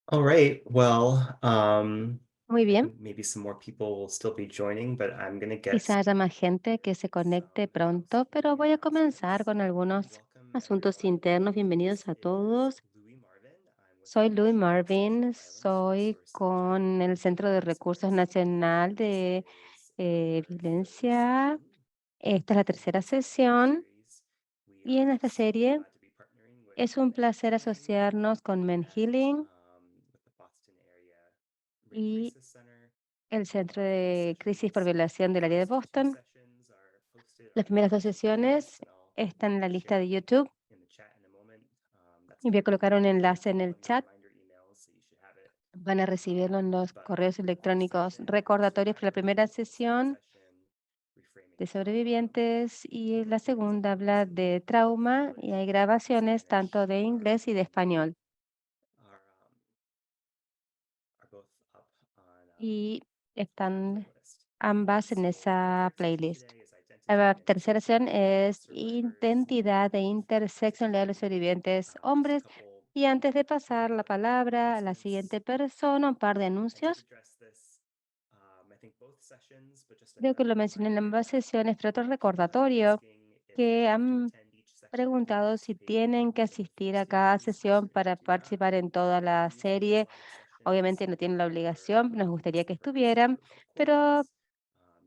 All right. Well, Muy I bien, think maybe some more people will still be joining, but I'm gonna get quizá haya más gente que se conecte some pronto, pero voy a housekeeping comenzar items. con algunos Welcome asuntos everyone. internos. This Bienvenidos a is todos. Louis Marvin. I'm with the Soy Louis National Institute Marvin, of Violence and soy Resource Center, con el Centro de Recursos Experts. Nacional This de is our third Violencia. session Esta es la tercera in our sesión series. We y en are esta so serie glad to be partnering with es un Men placer Healing asociarnos con Men and Healing with the Boston Area Rape y Crisis Center. el Centro Both of these de Crisis por sessions, Violación the del área de first two Boston. sessions are posted Las on primeras dos YouTube sesiones playlist, and I'll están en la lista share de a link YouTube in the chat in a moment. That's y voy going a to be colocar un in enlace en all el of your chat. reminder emails, so you should have it. Van a recibirlo en los But correos the first electrónicos session is recordatorios para la titled primera Suicide sesión Session: Reframing de Trauma. sobrevivientes y la Recordings of segunda those habla in de both trauma y English hay and grabaciones tanto Spanish de inglés y de español. are um, are both up Y on that están playlist. ambas en So our esa third session playlist. today is La identity and tercera sesión intersectionality of es survivors. identidad e interseccionalidad de los sobrevivientes Just a hombres. couple Y antes de pasar la quick palabra a la announcements. siguiente persona, un par de I did anuncios. address this, I think both sessions, but just Creo que another lo mencioné en reminder ambas that sesiones, pero otro people have been recordatorio asking if they que have to han attend each section and preguntado si participate tienen que in the asistir full a cada series. So sesión if para you do not, participar en toda la usually these serie. live sessions Obviamente no tienen la are obligación, nos gustaría que just purpose estuvieran, for pero recordings.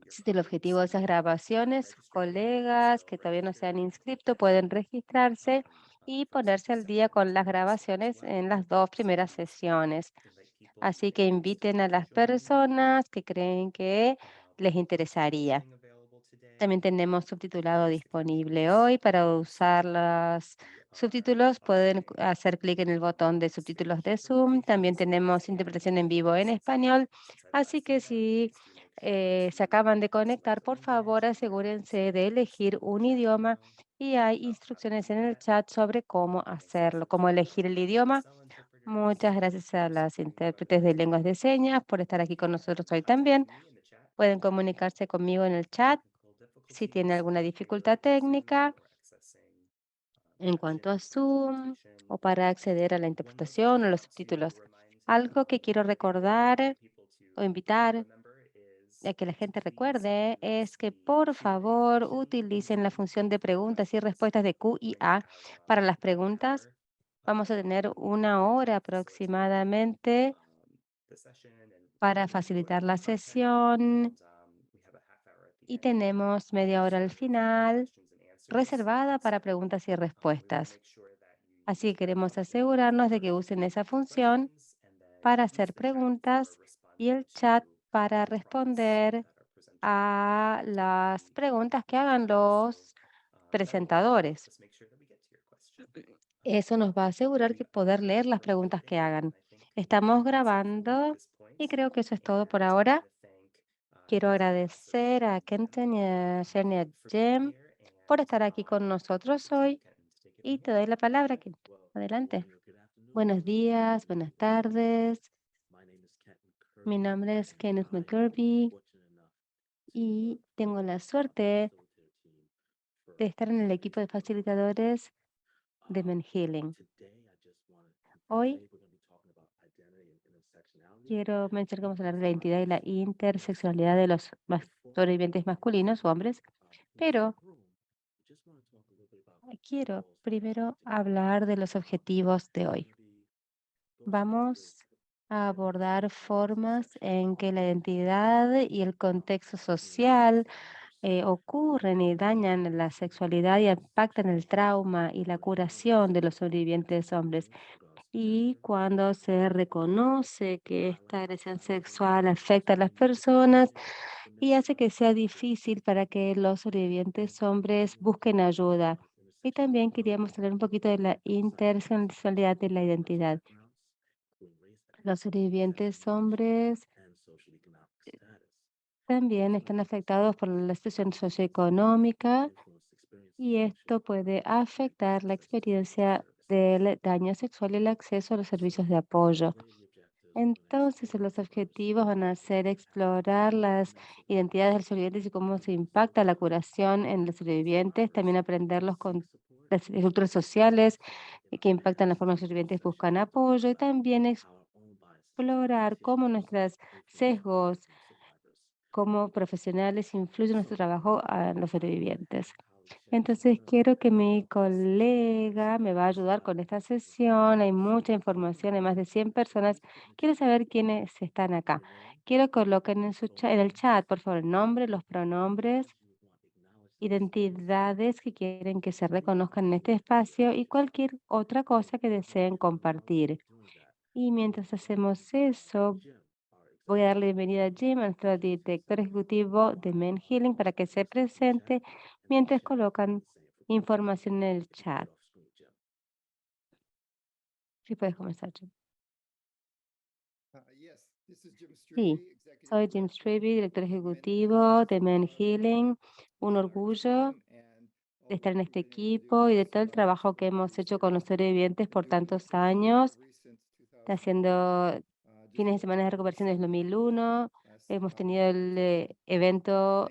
Your existe el objetivo colleagues de esas who are grabaciones. Sus registering can colegas also que todavía no se han register inscrito and pueden registrarse y for the ponerse al día sessions con las also as grabaciones well. en las dos So primeras please sesiones. invite people who Así are que inviten interested a to las join. personas que creen que les interesaría. Subtitling available today. También tenemos subtitulado Just a few disponible points. hoy. Para usar So los we are subtítulos pueden offering hacer clic en el botón de subtítulos Spanish de Zoom. También interpretations for tenemos Spanish interpretación en vivo en speakers. español. Since I Así addressed que that, si please do make sure se to acaban de conectar, select the por language favor in your asegúrense de speakers elegir in the un chat idioma email y hay about how to instrucciones do en el that. chat sobre cómo Thanks also hacerlo, to cómo elegir el the idioma. ESL interpreters Muchas gracias a for las supporting the intérpretes de webinar lenguas today. de señas por estar aquí con You nosotros can hoy también. contact me in the chat Pueden if you have comunicarse conmigo en el chat technical si tiene difficulties alguna either dificultad with Zoom técnica or accessing en cuanto a captioning or Zoom interpretation. o para acceder a la One more thing interpretación I o los want to subtítulos. remind Algo que quiero invite recordar people to o invitar remember a is que la to gente please recuerde use es que the por Q&A favor function in utilicen la Zoom función de for preguntas y questions. respuestas de Q We're y going to A have para las about an preguntas. hour Vamos a tener una hora to facilitate aproximadamente the session and para put facilitar out the la content. sesión And we have a half hour at the y end tenemos media hora al for final questions and answers. reservada para So preguntas y we want to respuestas. make sure that you Así use que that queremos function asegurarnos de for que usen esa función questions and then para use hacer the chat for preguntas y responding el to chat para the prompts responder that our presenter a will las be preguntas que hagan providing. So los that will help presentadores. us make sure that we get to your question. Eso nos va a asegurar We que poder leer are las preguntas que recording, and hagan. I think Estamos that's it for me at grabando this point. y creo que eso es todo por And I want ahora. to thank Quiero Kenton also agradecer a and Jem Kenton y a Shern y a for being Jem here. por And estar aquí con I'll pass nosotros it to you, hoy Ken, to take it y from te here. doy la palabra, Okay. Kenton. Well, good Adelante. morning or good afternoon, Buenos depending on días, where buenas you're listening from. tardes. My name is Kenton Mi Kirby, nombre es and Kenneth I am McCurby fortunate enough to y work tengo for la the suerte facilitator team de for estar en el equipo de Facilitating for Men. facilitadores de Um, Men Healing. Today, I just want to, Hoy today we're going to be talking about identity and intersectionality quiero mencionar cómo of se hablar de la identidad y survivors la hombres. interseccionalidad de los Before I sobrevivientes masculinos o hombres, move to the pero room, I just want to talk a little bit about the quiero goals for primero today. hablar de los objetivos de We're hoy. going to be going into Vamos a abordar formas en que la intersectionality identidad y el contexto happening with social survivors. ocurren y dañan la sexualidad y impactan el trauma y la When curación de los sobrevivientes hombres. acknowledging the Y spectrum cuando se reconoce of que esta violence agresión that can sexual afecta a las can personas affect the men y hace que sea survivors, difícil para que los and sobrevivientes we hombres want to busquen talk a little bit ayuda. about Y también intersectionality queríamos hablar un poquito de la inside the community, interseccionalidad de la diverse identidad. backgrounds, including race, Los ethnicity, sexual sobrevivientes orientation, hombres and socioeconomic status. también These están intersections afectados por la situación socioeconómica influence experience of y esto function puede and afectar la access to social experiencia services. del daño sexual y el acceso a los So servicios de apoyo. today the objectives we're going to Entonces, explore los diverse objetivos van a ser identities and explorar las men identidades de survivors los sobrevivientes y cómo se who impacta la curación en los men sobrevivientes, survivors también aprender seek support, las estructuras sociales so in que our impactan la next forma en que los sobrevivientes session buscan we'll talk apoyo y about también our own explorar cómo nuestros sesgos como profesionales influyen en nuestro trabajo a los sobrevivientes. Entonces, quiero que mi colega me va a ayudar con esta sesión. Hay mucha información, hay más de 100 personas. Quiero saber quiénes están acá. Quiero que coloquen en el chat, por favor, el nombre, los pronombres, identidades que quieren que se reconozcan en este espacio y cualquier otra cosa que deseen compartir. Y mientras hacemos eso, voy a darle bienvenida a Jim, a nuestro director ejecutivo de Men Healing, para que se presente mientras colocan información en el chat. Sí, puedes comenzar, Jim. Sí, soy Jim Strebe, director ejecutivo de Men Healing. Un orgullo de estar en este equipo y de todo el trabajo que hemos hecho con los sobrevivientes por tantos años, haciendo fines de semana de recuperación desde 2001. Hemos tenido el evento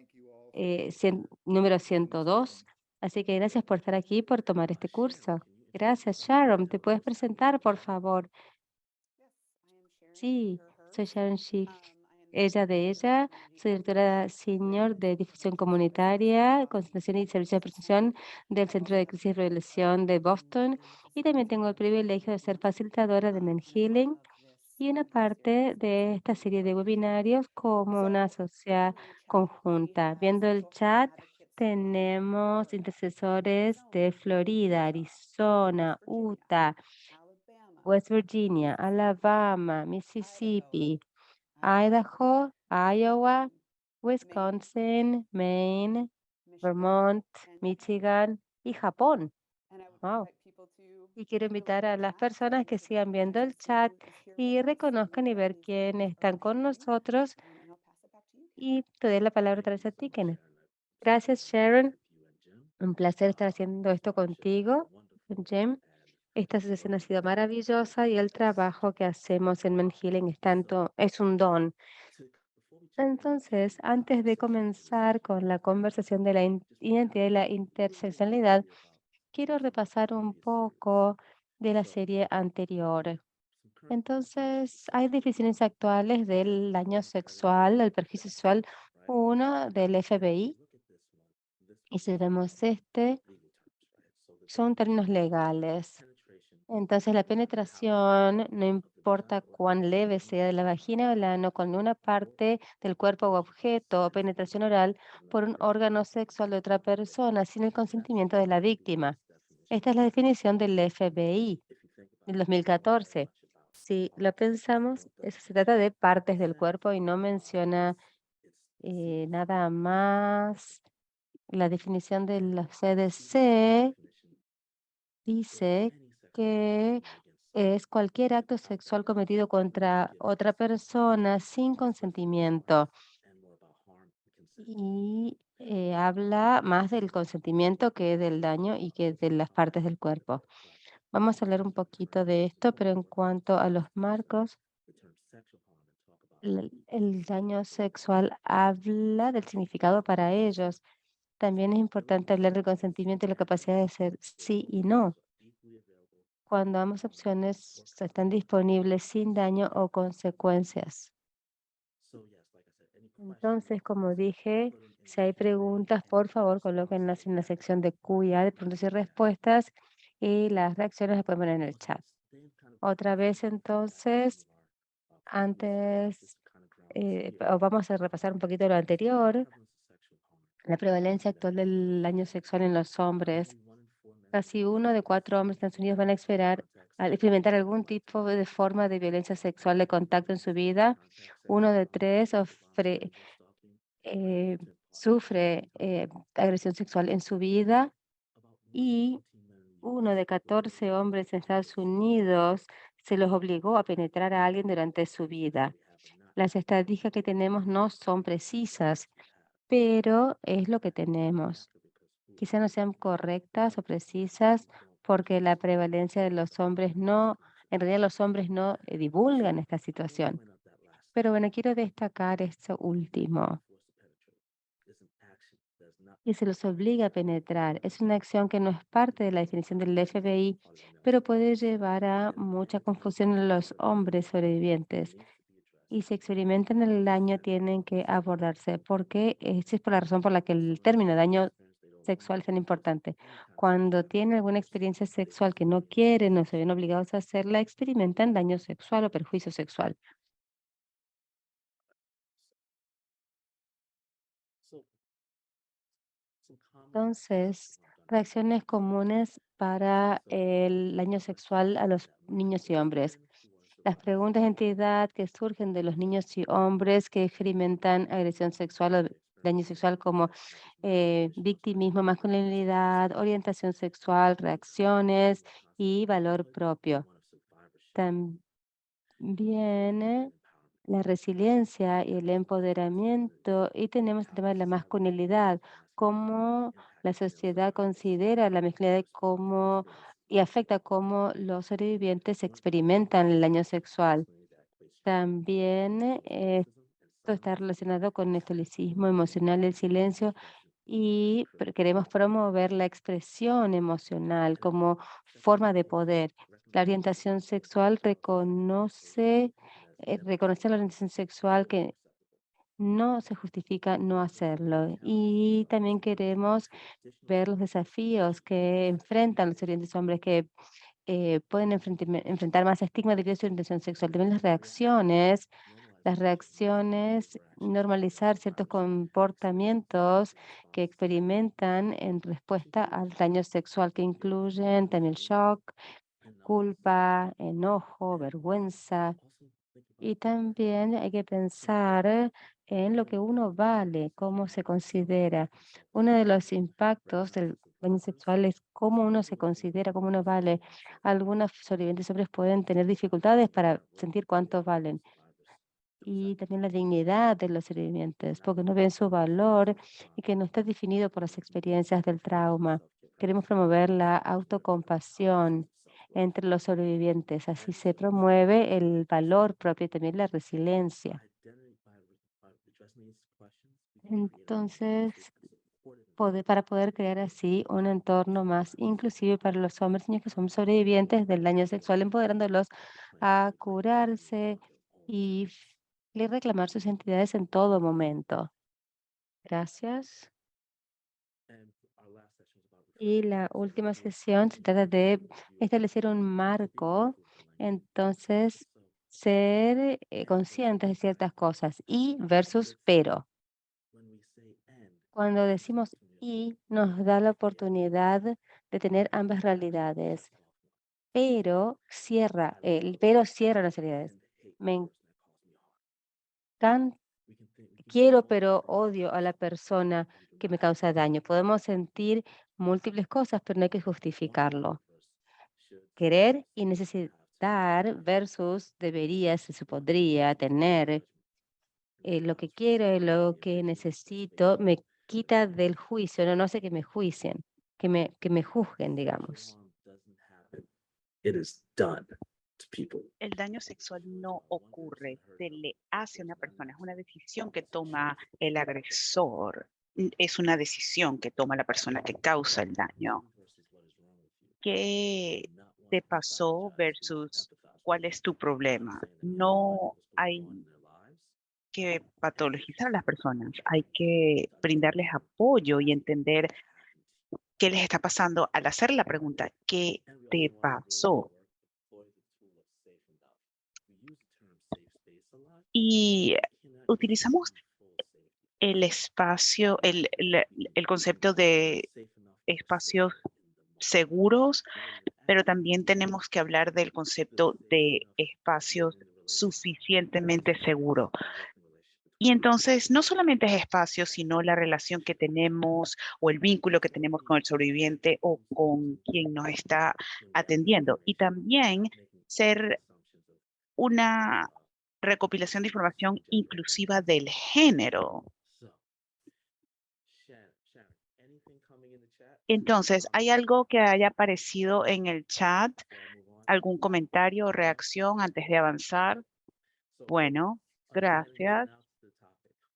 número 102. Así que gracias por estar aquí, por tomar este curso. Gracias, Sharon. ¿Te puedes presentar, por favor? Sí, soy Sharon Sheikh, ella de ella. Soy directora senior de difusión comunitaria, concentración y servicios de protección del Centro de Crisis y Revelación de Boston. Y también tengo el privilegio de ser facilitadora de Men Healing y una parte de esta serie de webinarios como una sociedad conjunta. Viendo el chat, tenemos intercesores de Florida, Arizona, Utah, West Virginia, Alabama, Mississippi, Idaho, Iowa, Wisconsin, Maine, Vermont, Michigan y Japón. Wow. Y quiero invitar a las personas que sigan viendo el chat y reconozcan y ver quiénes están con nosotros. Y te doy la palabra otra vez a ti, Kenneth. Gracias, Sharon. Un placer estar haciendo esto contigo, Jim. Esta asociación ha sido maravillosa y el trabajo que hacemos en Men Healing es un don. Entonces, antes de comenzar con la conversación de la identidad y la interseccionalidad, quiero repasar un poco de la serie anterior. Entonces, hay definiciones actuales del daño sexual, del perfil sexual, uno del FBI, y si vemos son términos legales. Entonces, la penetración, no importa cuán leve sea de la vagina o el ano, con una parte del cuerpo o objeto o penetración oral por un órgano sexual de otra persona sin el consentimiento de la víctima. Esta es la definición del FBI del 2014. Si lo pensamos, eso se trata de partes del cuerpo y no menciona nada más. La definición de la CDC dice que es cualquier acto sexual cometido contra otra persona sin consentimiento y habla más del consentimiento que del daño y que de las partes del cuerpo. Vamos a hablar un poquito de esto, pero en cuanto a los marcos, el daño sexual habla del significado para ellos. También es importante hablar del consentimiento y la capacidad de decir sí y no, cuando ambas opciones están disponibles sin daño o consecuencias. Entonces, como dije, si hay preguntas, por favor, colóquenlas en la sección de QA de preguntas y respuestas y las reacciones las pueden poner en el chat. Otra vez, entonces, antes, vamos a repasar un poquito lo anterior. La prevalencia actual del daño sexual en los hombres. Casi 1 de 4 hombres en Estados Unidos van a experimentar algún tipo de forma de violencia sexual de contacto en su vida. 1 de 3 eh, sufre agresión sexual en su vida y 1 de 14 hombres en Estados Unidos se los obligó a penetrar a alguien durante su vida. Las estadísticas que tenemos no son precisas, pero es lo que tenemos. Quizá no sean correctas o precisas porque la prevalencia de los hombres en realidad los hombres no divulgan esta situación. Pero bueno, quiero destacar esto último. y se los obliga a penetrar. Es una acción que no es parte de la definición del FBI, pero puede llevar a mucha confusión en los hombres sobrevivientes. Y si experimentan el daño, tienen que abordarse, porque esa es por la razón por la que el término daño sexual es tan importante. Cuando tienen alguna experiencia sexual que no quieren o se ven obligados a hacerla, experimentan daño sexual o perjuicio sexual. So, some common Entonces, reactions on gun reacciones comunes para el daño sexual a los niños y hombres. Las preguntas de identidad que surgen de los niños y hombres que experimentan agresión sexual o daño sexual como victimismo, masculinidad, orientación sexual, reacciones y valor propio. También la resiliencia y el empoderamiento, y tenemos el tema de la masculinidad, cómo la sociedad considera la masculinidad como y afecta cómo los sobrevivientes experimentan el daño sexual. También esto está relacionado con el estolicismo emocional, el silencio, y queremos promover la expresión emocional como forma de poder. La orientación sexual reconocer la orientación sexual que no se justifica no hacerlo. Y también queremos ver los desafíos que enfrentan los orientes hombres que pueden enfrentar más estigma debido a su orientación sexual. También las reacciones, normalizar ciertos comportamientos que experimentan en respuesta al daño sexual, que incluyen también shock, culpa, enojo, vergüenza. Y también hay que pensar en lo que uno vale, cómo se considera. Uno de los impactos del daño sexual es cómo uno se considera, cómo uno vale. Algunos sobrevivientes hombres pueden tener dificultades para sentir cuánto valen. Y también la dignidad de los sobrevivientes, porque no ven su valor y que no está definido por las experiencias del trauma. Queremos promover la autocompasión entre los sobrevivientes. Así se promueve el valor propio y también la resiliencia. Entonces, para poder crear así un entorno más inclusive para los hombres y niños que son sobrevivientes del daño sexual, empoderándolos a curarse y reclamar sus identidades en todo momento. Gracias. Y la última sesión se trata de establecer un marco, entonces ser conscientes de ciertas cosas y versus pero. Cuando decimos y, nos da la oportunidad de tener ambas realidades, pero cierra las realidades. Me encanta, quiero, pero odio a la persona que me causa daño. Podemos sentir múltiples cosas, pero no hay que justificarlo. Querer y necesitar versus debería, se supondría tener. Lo que quiero y lo que necesito me quita del juicio, no hace que me juicien, que me juzguen, digamos. it is done to people. El daño sexual no ocurre, se le hace a una persona, es una decisión que toma el agresor, es una decisión que toma la persona que causa el daño. ¿Qué te pasó versus cuál es tu problema? No hay que patologizar a las personas, hay que brindarles apoyo y entender qué les está pasando al hacer la pregunta, ¿qué te pasó? Y utilizamos el espacio, el concepto de espacios seguros, pero también tenemos que hablar del concepto de espacios suficientemente seguros. Y entonces no solamente es espacio, sino la relación que tenemos o el vínculo que tenemos con el sobreviviente o con quien nos está atendiendo. Y también ser una recopilación de información inclusiva del género. Entonces, ¿hay algo que haya aparecido en el chat? ¿Algún comentario o reacción antes de avanzar? Bueno, gracias.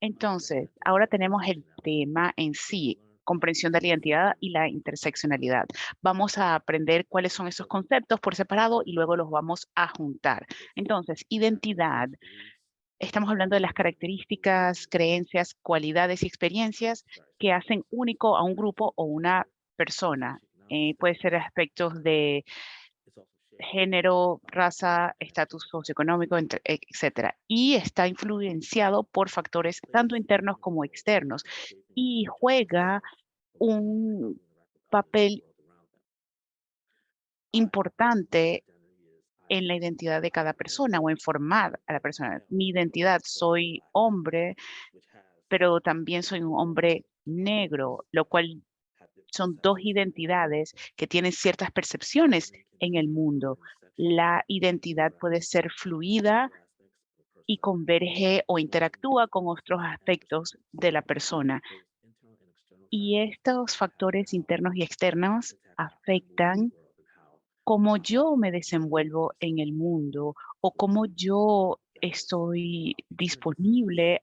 Entonces, ahora tenemos el tema en sí. comprensión de la identidad y la interseccionalidad. Vamos a aprender cuáles son esos conceptos por separado y luego los vamos a juntar. Entonces, identidad. Estamos hablando de las características, creencias, cualidades y experiencias que hacen único a un grupo o una persona. Puede ser aspectos de género, raza, estatus socioeconómico, etcétera. Y está influenciado por factores tanto internos como externos y juega un papel importante en la identidad de cada persona o en formar a la persona. Mi identidad, soy hombre, pero también soy un hombre negro, lo cual son dos identidades que tienen ciertas percepciones en el mundo. La identidad puede ser fluida y converge o interactúa con otros aspectos de la persona. Y estos factores internos y externos afectan cómo yo me desenvuelvo en el mundo o cómo yo estoy disponible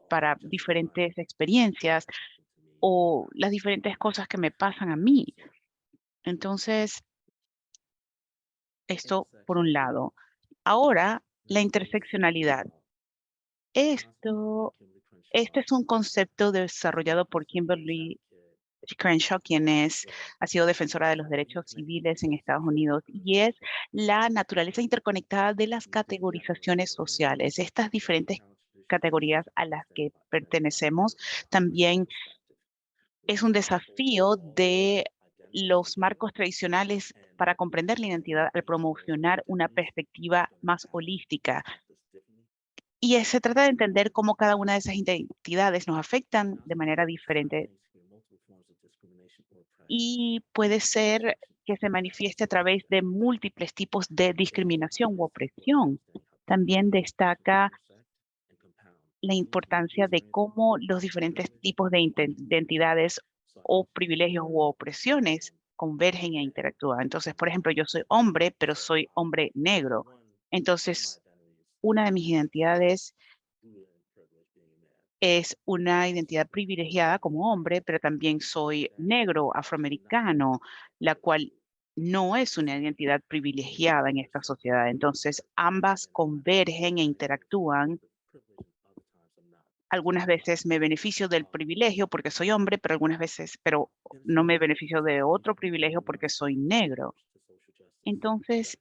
para diferentes experiencias o las diferentes cosas que me pasan a mí. Entonces, esto por un lado. Ahora, la interseccionalidad. Este es un concepto desarrollado por Kimberly Crenshaw, ha sido defensora de los derechos civiles en Estados Unidos, y es la naturaleza interconectada de las categorizaciones sociales. Estas diferentes categorías a las que pertenecemos también es un desafío de los marcos tradicionales para comprender la identidad al promocionar una perspectiva más holística. Y se trata de entender cómo cada una de esas identidades nos afectan de manera diferente. Y puede ser que se manifieste a través de múltiples tipos de discriminación u opresión. También destaca la importancia de cómo los diferentes tipos de identidades o privilegios u opresiones convergen e interactúan. Entonces, por ejemplo, yo soy hombre, pero soy hombre negro. Entonces, una de mis identidades es una identidad privilegiada como hombre, pero también soy negro, afroamericano, la cual no es una identidad privilegiada en esta sociedad. Entonces, ambas convergen e interactúan. Algunas veces me beneficio del privilegio porque soy hombre, pero no me beneficio de otro privilegio porque soy negro. Entonces,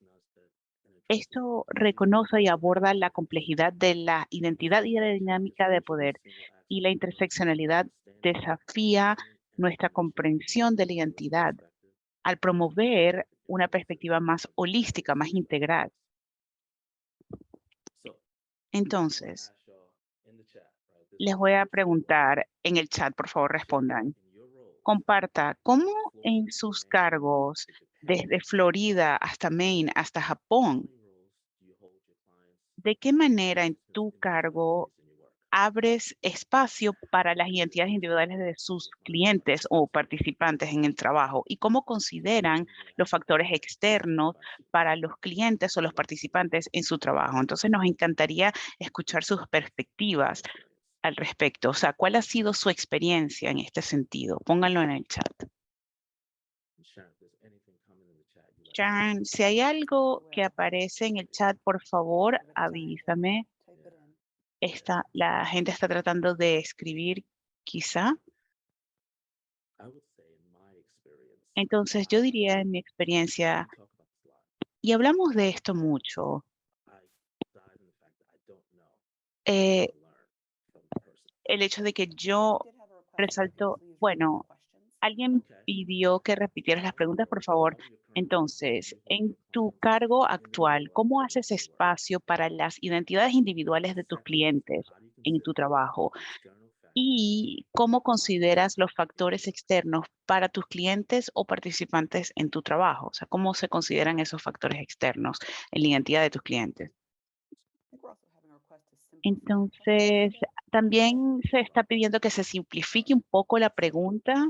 esto reconoce y aborda la complejidad de la identidad y de la dinámica de poder, y la interseccionalidad desafía nuestra comprensión de la identidad al promover una perspectiva más holística, más integral. Entonces, les voy a preguntar en el chat, por favor, respondan. Comparta, ¿cómo en sus cargos, desde Florida hasta Maine, hasta Japón, de qué manera en tu cargo abres espacio para las identidades individuales de sus clientes o participantes en el trabajo? ¿Y cómo consideran los factores externos para los clientes o los participantes en su trabajo? Entonces, nos encantaría escuchar sus perspectivas al respecto. O sea, ¿cuál ha sido su experiencia en este sentido? Pónganlo en el chat. Sharon, si hay algo que aparece en el chat, por favor, avísame. La gente está tratando de escribir, quizá. Entonces, yo diría en mi experiencia, y hablamos de esto mucho, el hecho de que yo resalto, bueno, alguien pidió que repitieras las preguntas, por favor. Entonces, en tu cargo actual, ¿cómo haces espacio para las identidades individuales de tus clientes en tu trabajo? ¿Y cómo consideras los factores externos para tus clientes o participantes en tu trabajo? O sea, ¿cómo se consideran esos factores externos en la identidad de tus clientes? Entonces, también se está pidiendo que se simplifique un poco la pregunta.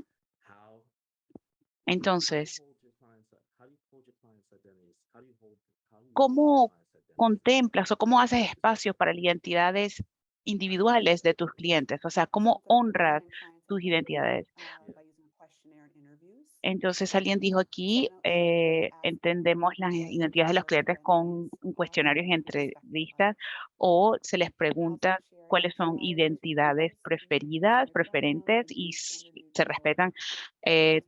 Entonces, ¿cómo contemplas o cómo haces espacio para las identidades individuales de tus clientes? O sea, ¿cómo honras sus identidades. Entonces alguien dijo aquí, entendemos las identidades de los clientes con cuestionarios y entrevistas, o se les pregunta cuáles son identidades preferidas, preferentes, y se respetan.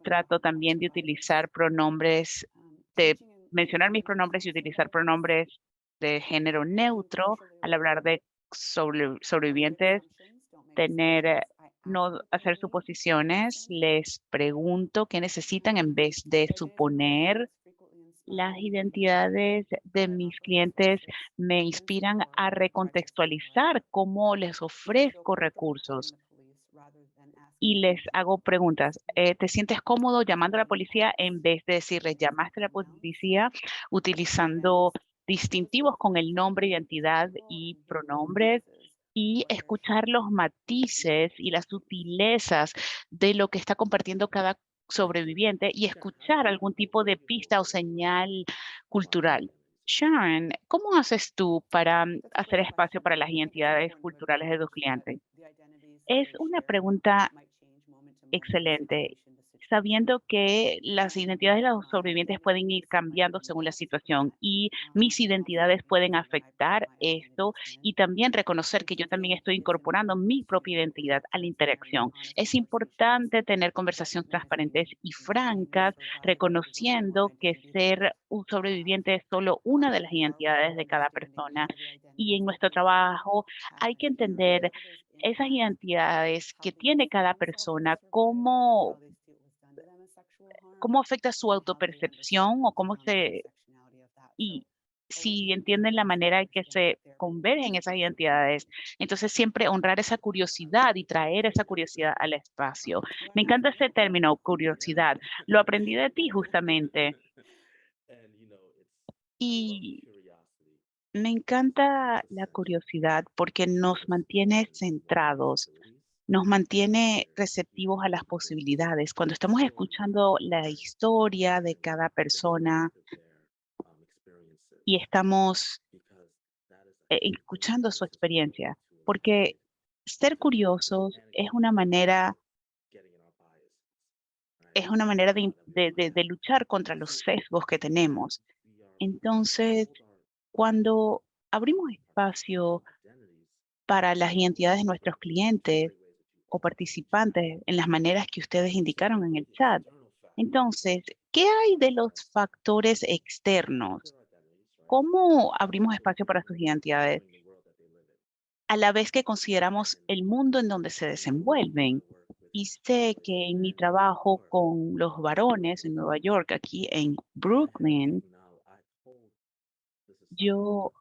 Trato también de utilizar pronombres, de mencionar mis pronombres y utilizar pronombres de género neutro al hablar de sobrevivientes, no hacer suposiciones, les pregunto qué necesitan en vez de suponer. Las identidades de mis clientes me inspiran a recontextualizar cómo les ofrezco recursos y les hago preguntas. ¿Te sientes cómodo llamando a la policía en vez de decirles llamaste a la policía utilizando distintivos con el nombre, identidad y pronombres? Y escuchar los matices y las sutilezas de lo que está compartiendo cada sobreviviente y escuchar algún tipo de pista o señal cultural. Sharon, ¿cómo haces tú para hacer espacio para las identidades culturales de tus clientes? Es una pregunta excelente, sabiendo que las identidades de los sobrevivientes pueden ir cambiando según la situación y mis identidades pueden afectar esto, y también reconocer que yo también estoy incorporando mi propia identidad a la interacción. Es importante tener conversaciones transparentes y francas, reconociendo que ser un sobreviviente es solo una de las identidades de cada persona, y en nuestro trabajo hay que entender esas identidades que tiene cada persona, cómo afecta su autopercepción o y si entienden la manera en que se convergen esas identidades. Entonces, siempre honrar esa curiosidad y traer esa curiosidad al espacio. Me encanta ese término, curiosidad. Lo aprendí de ti justamente. Y me encanta la curiosidad porque nos mantiene centrados, nos mantiene receptivos a las posibilidades. Cuando estamos escuchando la historia de cada persona y estamos escuchando su experiencia, porque ser curiosos es una manera de luchar contra los sesgos que tenemos. Entonces, cuando abrimos espacio para las identidades de nuestros clientes o participantes en las maneras que ustedes indicaron en el chat, entonces, ¿qué hay de los factores externos? ¿Cómo abrimos espacio para sus identidades a la vez que consideramos el mundo en donde se desenvuelven? Y sé que en mi trabajo con los varones en Nueva York, aquí en Brooklyn, yo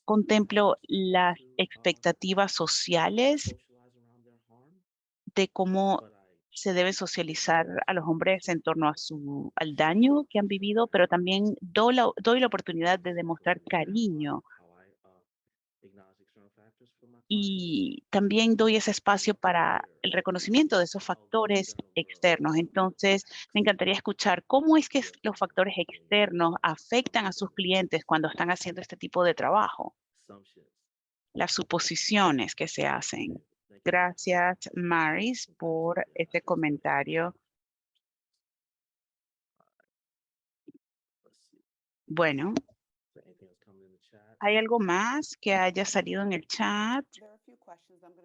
contemplo las expectativas sociales de cómo se debe socializar a los hombres en torno al daño que han vivido, pero también doy la oportunidad de demostrar cariño. Y también doy ese espacio para el reconocimiento de esos factores externos. Entonces, me encantaría escuchar cómo es que los factores externos afectan a sus clientes cuando están haciendo este tipo de trabajo. Las suposiciones que se hacen. Gracias, Maris, por este comentario. Bueno, ¿hay algo más que haya salido en el chat?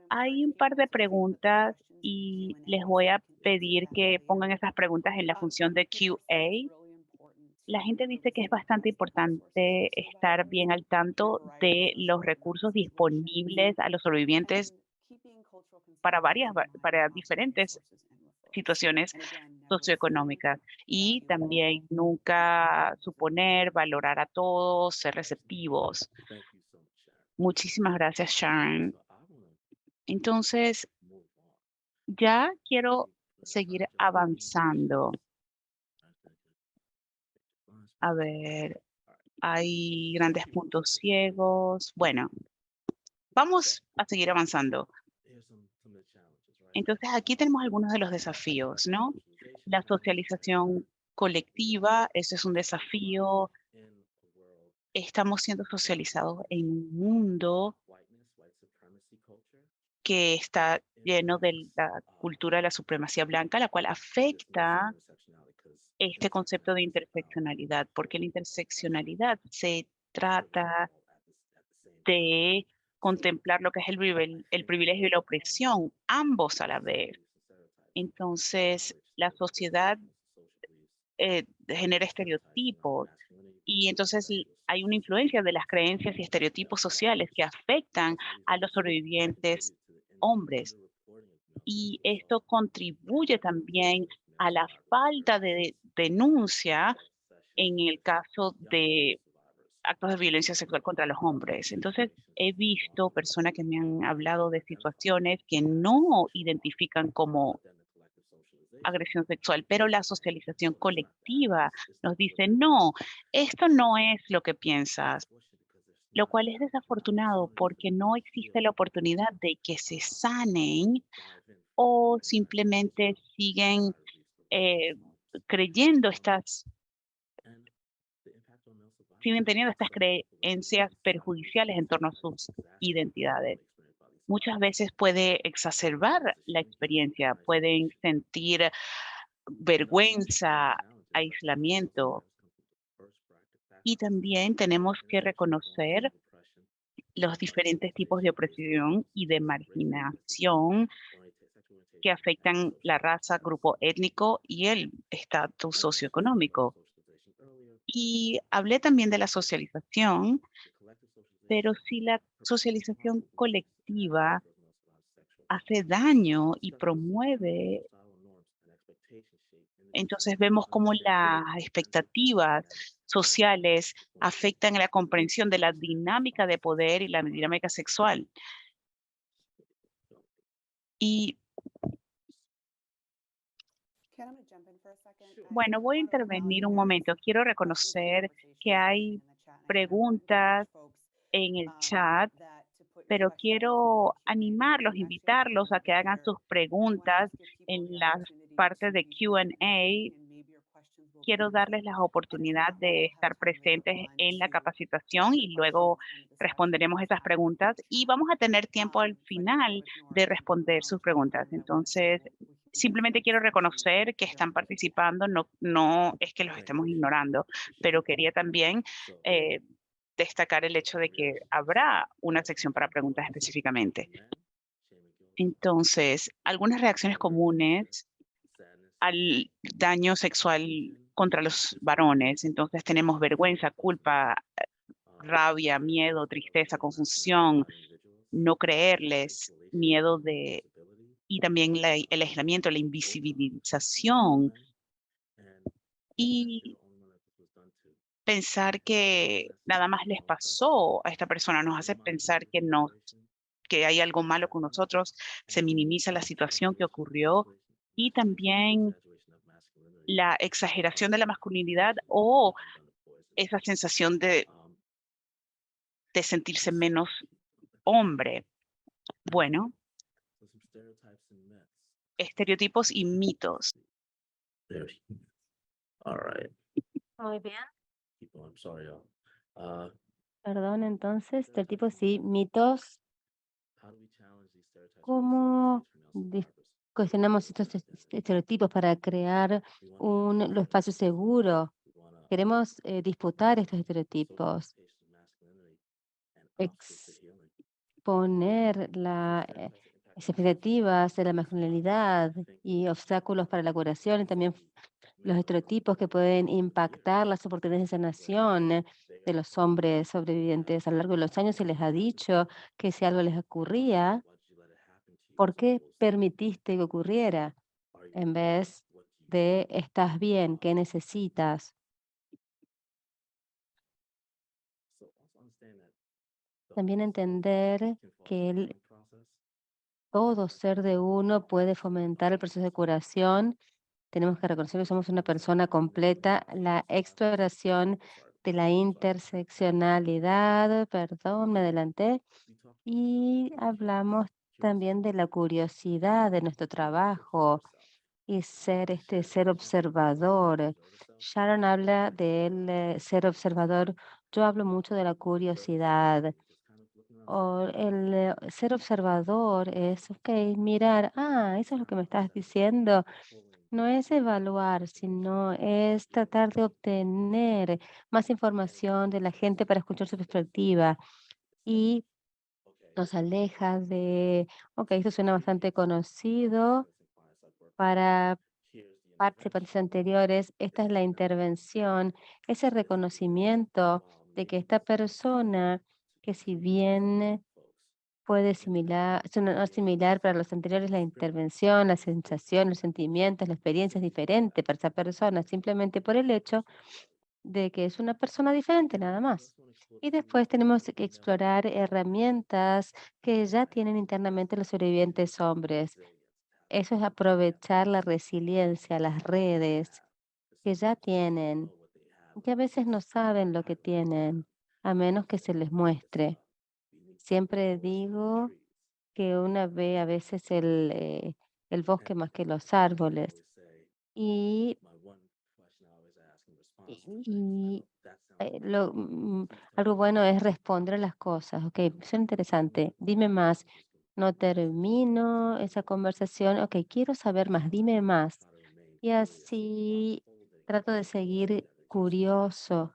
Hay un par de preguntas y les voy a pedir que pongan esas preguntas en la función de QA. La gente dice que es bastante importante estar bien al tanto de los recursos disponibles a los sobrevivientes para diferentes situaciones socioeconómicas, y también nunca suponer, valorar a todos, ser receptivos. Muchísimas gracias, Sharon. Entonces, ya quiero seguir avanzando. A ver, hay grandes puntos ciegos. Bueno, vamos a seguir avanzando. Entonces, aquí tenemos algunos de los desafíos, ¿no? La socialización colectiva, eso es un desafío. Estamos siendo socializados en un mundo que está lleno de la cultura de la supremacía blanca, la cual afecta este concepto de interseccionalidad, porque la interseccionalidad se trata de contemplar lo que es el privilegio y la opresión, ambos a la vez. Entonces, la sociedad genera estereotipos y entonces hay una influencia de las creencias y estereotipos sociales que afectan a los sobrevivientes hombres. Y esto contribuye también a la falta de denuncia en el caso de actos de violencia sexual contra los hombres. Entonces, he visto personas que me han hablado de situaciones que no identifican como agresión sexual, pero la socialización colectiva nos dice, no, esto no es lo que piensas, lo cual es desafortunado porque no existe la oportunidad de que se sanen o simplemente siguen creyendo siguen teniendo estas creencias perjudiciales en torno a sus identidades. Muchas veces puede exacerbar la experiencia, pueden sentir vergüenza, aislamiento. Y también tenemos que reconocer los diferentes tipos de opresión y de marginación que afectan la raza, grupo étnico y el estatus socioeconómico. Y hablé también de la socialización, pero si la socialización colectiva hace daño y promueve, entonces vemos cómo las expectativas sociales afectan la comprensión de la dinámica de poder y la dinámica sexual. Y bueno, voy a intervenir un momento. Quiero reconocer que hay preguntas en el chat, pero quiero animarlos, invitarlos a que hagan sus preguntas en las partes de Q&A. Quiero darles la oportunidad de estar presentes en la capacitación y luego responderemos esas preguntas y vamos a tener tiempo al final de responder sus preguntas. Entonces, simplemente quiero reconocer que están participando, no es que los estemos ignorando, pero quería también destacar el hecho de que habrá una sección para preguntas específicamente. Entonces, algunas reacciones comunes al daño sexual contra los varones. Entonces tenemos vergüenza, culpa, rabia, miedo, tristeza, confusión, no creerles, miedo y también el aislamiento, la invisibilización y pensar que nada más les pasó a esta persona nos hace pensar que hay algo malo con nosotros, se minimiza la situación que ocurrió y también la exageración de la masculinidad o esa sensación de sentirse menos hombre. Bueno, estereotipos y mitos. All right. Muy bien. I'm sorry, y'all. Perdón, entonces, estereotipos y mitos. How do we challenge these stereotypes? ¿Cómo cuestionamos estos estereotipos para crear un espacio seguro? Queremos disputar estos estereotipos, exponer las expectativas de la masculinidad y obstáculos para la curación y también los estereotipos que pueden impactar las oportunidades de sanación de los hombres sobrevivientes. A lo largo de los años se les ha dicho que si algo les ocurría, ¿por qué permitiste que ocurriera? En vez de estás bien, ¿qué necesitas? También entender que todo ser de uno puede fomentar el proceso de curación. Tenemos que reconocer que somos una persona completa. La exploración de la interseccionalidad, perdón, me adelanté. Y hablamos también de la curiosidad de nuestro trabajo y ser observador. Sharon habla del ser observador. Yo hablo mucho de la curiosidad. o el ser observador es, ok, mirar, eso es lo que me estás diciendo. No es evaluar, sino es tratar de obtener más información de la gente para escuchar su perspectiva y nos aleja de, ok, esto suena bastante conocido para participantes anteriores. Esta es la intervención, ese reconocimiento de que esta persona, que si bien puede no similar para los anteriores, la intervención, la sensación, los sentimientos, la experiencia es diferente para esa persona, simplemente por el hecho de que es una persona diferente, nada más. Y después tenemos que explorar herramientas que ya tienen internamente los sobrevivientes hombres. Eso es aprovechar la resiliencia, las redes que ya tienen, que a veces no saben lo que tienen, a menos que se les muestre. Siempre digo que una ve a veces el bosque más que los árboles. Y, y algo bueno es responder a las cosas. Ok, es interesante. Dime más. No termino esa conversación. Ok, quiero saber más. Dime más. Y así trato de seguir curioso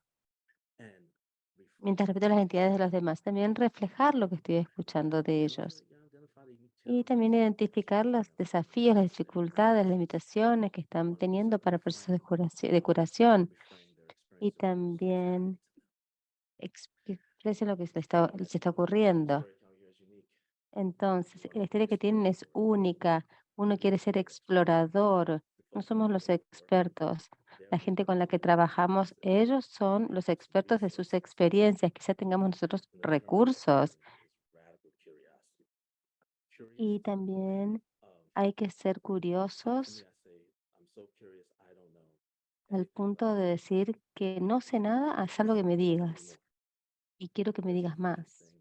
mientras respeto las entidades de los demás. También reflejar lo que estoy escuchando de ellos. Y también identificar los desafíos, las dificultades, las limitaciones que están teniendo para procesos de curación. Y también exprese lo que se está ocurriendo. Entonces, la historia que tienen es única. Uno quiere ser explorador. No somos los expertos. La gente con la que trabajamos, ellos son los expertos de sus experiencias. Quizá tengamos nosotros recursos. Y también hay que ser curiosos al punto de decir que no sé nada, haz algo que me digas. Y quiero que me digas más.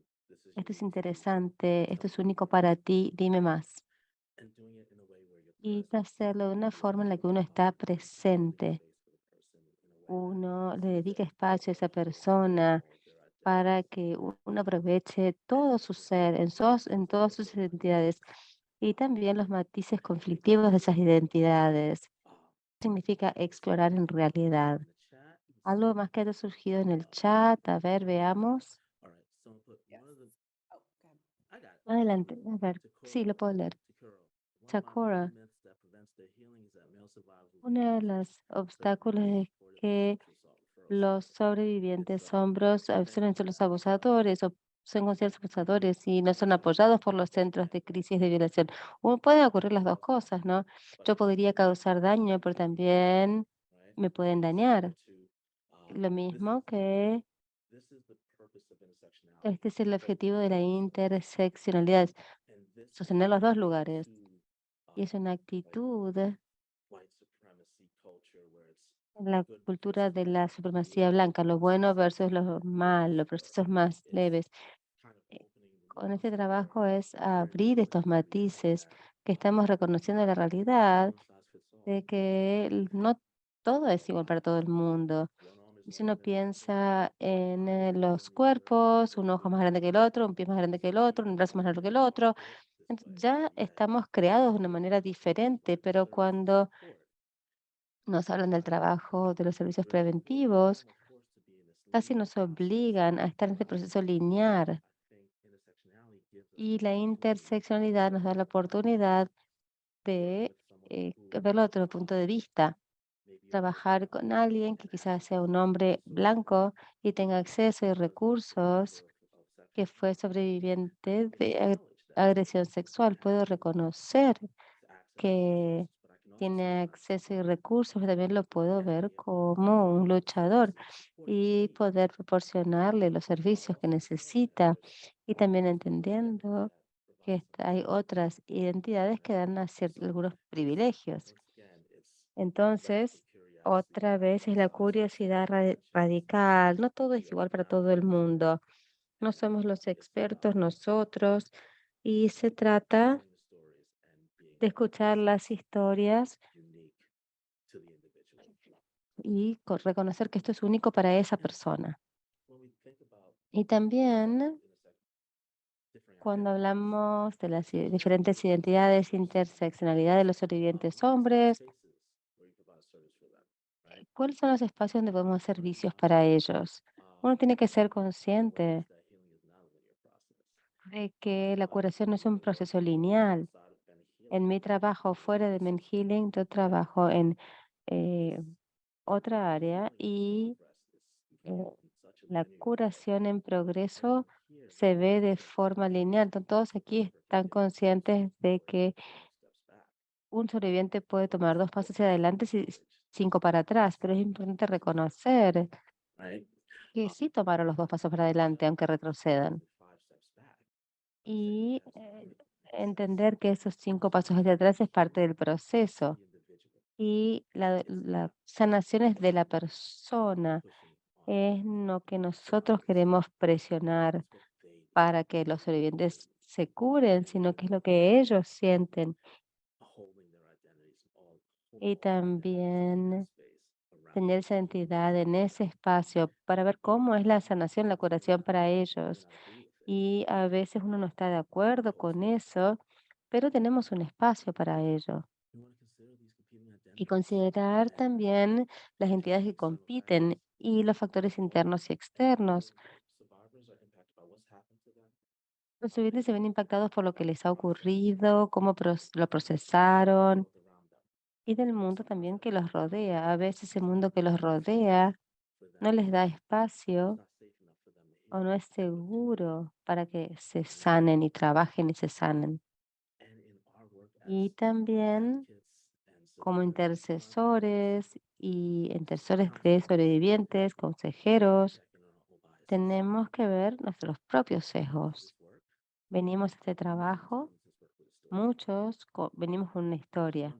Esto es interesante, esto es único para ti, dime más. Y hacerlo de una forma en la que uno está presente. Uno le dedica espacio a esa persona para que uno aproveche todo su ser en todas sus identidades y también los matices conflictivos de esas identidades. Significa explorar en realidad. Algo más que haya surgido en el chat, a ver, veamos. Adelante, a ver, sí, lo puedo leer. Sakura, uno de los obstáculos es que los sobrevivientes hombros suelen ser los abusadores o son considerados abusadores y no son apoyados por los centros de crisis de violación. Pueden ocurrir las dos cosas, ¿no? Yo podría causar daño, pero también me pueden dañar. Lo mismo que este es el objetivo de la interseccionalidad, sostener los dos lugares. Y es una actitud en la cultura de la supremacía blanca, lo bueno versus lo malo, los procesos más leves. Con este trabajo es abrir estos matices que estamos reconociendo la realidad de que no todo es igual para todo el mundo. Y si uno piensa en los cuerpos, un ojo más grande que el otro, un pie más grande que el otro, un brazo más largo que el otro, ya estamos creados de una manera diferente, pero cuando nos hablan del trabajo de los servicios preventivos, casi nos obligan a estar en este proceso lineal y la interseccionalidad nos da la oportunidad de verlo desde otro punto de vista. Trabajar con alguien que quizás sea un hombre blanco y tenga acceso y recursos, que fue sobreviviente de agresión sexual. Puedo reconocer que tiene acceso y recursos, pero también lo puedo ver como un luchador y poder proporcionarle los servicios que necesita y también entendiendo que hay otras identidades que dan algunos privilegios. Entonces, otra vez es la curiosidad radical. No todo es igual para todo el mundo. No somos los expertos nosotros y se trata de escuchar las historias y reconocer que esto es único para esa persona. Y también Cuando hablamos de las diferentes identidades, interseccionalidad de los sobrevivientes hombres, ¿cuáles son los espacios donde podemos hacer servicios para ellos? Uno tiene que ser consciente de que la curación no es un proceso lineal. En mi trabajo fuera de Men Healing, yo trabajo en eh, otra área y eh, la curación en progreso se ve de forma lineal. Todos aquí están conscientes de que un sobreviviente puede tomar 2 pasos hacia adelante y 5 para atrás, pero es importante reconocer right? que sí tomaron los 2 pasos para adelante, aunque retrocedan. Y entender que esos 5 pasos hacia atrás es parte del proceso. Y la sanación es de la persona, es lo que nosotros queremos presionar para que los sobrevivientes se curen, sino que es lo que ellos sienten. Y también tener esa entidad en ese espacio para ver cómo es la sanación, la curación para ellos. Y a veces uno no está de acuerdo con eso, pero tenemos un espacio para ello. Y considerar también las entidades que compiten y los factores internos y externos. Los sobrevivientes se ven impactados por lo que les ha ocurrido, cómo lo procesaron y del mundo también que los rodea. A veces el mundo que los rodea no les da espacio o no es seguro para que se sanen y trabajen y se sanen. Y también como intercesores y intercesores de sobrevivientes, consejeros, tenemos que ver nuestros propios sesgos. Venimos a este trabajo, muchos venimos con una historia,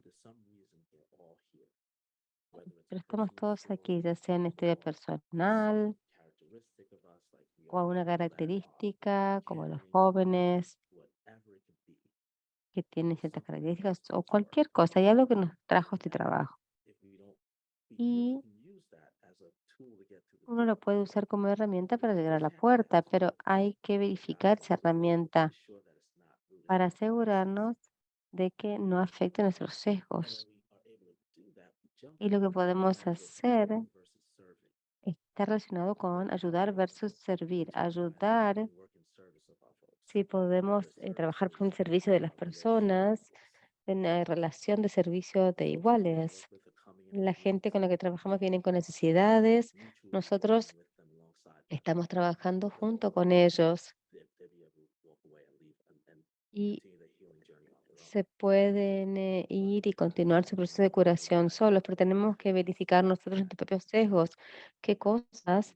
pero estamos todos aquí, ya sea en historia personal o una característica, como los jóvenes que tienen ciertas características o cualquier cosa, hay algo que nos trajo a este trabajo. Y uno lo puede usar como herramienta para llegar a la puerta, pero hay que verificar esa herramienta para asegurarnos de que no afecte nuestros sesgos. Y lo que podemos hacer está relacionado con ayudar versus servir. Ayudar, si podemos trabajar por el servicio de las personas, en la relación de servicio de iguales. La gente con la que trabajamos viene con necesidades. Nosotros estamos trabajando junto con ellos y se pueden ir y continuar su proceso de curación solos, pero tenemos que verificar nosotros nuestros propios sesgos, qué cosas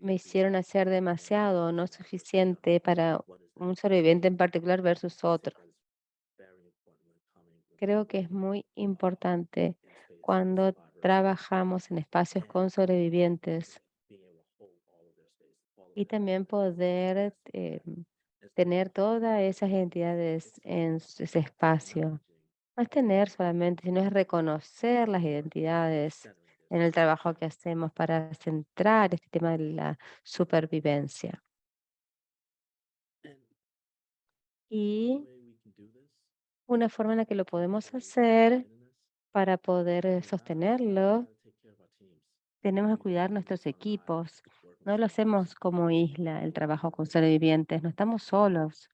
me hicieron hacer demasiado o no suficiente para un sobreviviente en particular versus otro. Creo que es muy importante cuando trabajamos en espacios con sobrevivientes y también poder tener todas esas entidades en ese espacio. No es tener solamente, sino es reconocer las identidades en el trabajo que hacemos para centrar este tema de la supervivencia. Y una forma en la que lo podemos hacer para poder sostenerlo, tenemos que cuidar nuestros equipos. No lo hacemos como isla, el trabajo con sobrevivientes, no estamos solos.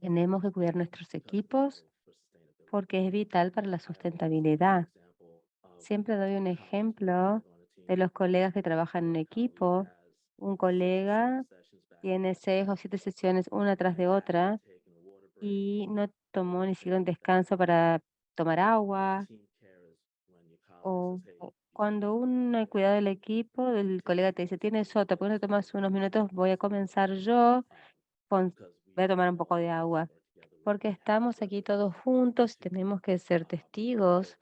Tenemos que cuidar nuestros equipos porque es vital para la sustentabilidad. Siempre doy un ejemplo de los colegas que trabajan en equipo. Un colega tiene 6 o 7 sesiones una tras de otra y no tomó ni siquiera un descanso para tomar agua. O cuando uno hay cuidado del equipo, el colega te dice, tienes otra, ¿por qué no tomas unos minutos? Voy a comenzar yo, con, voy a tomar un poco de agua. Porque estamos aquí todos juntos, tenemos que ser testigos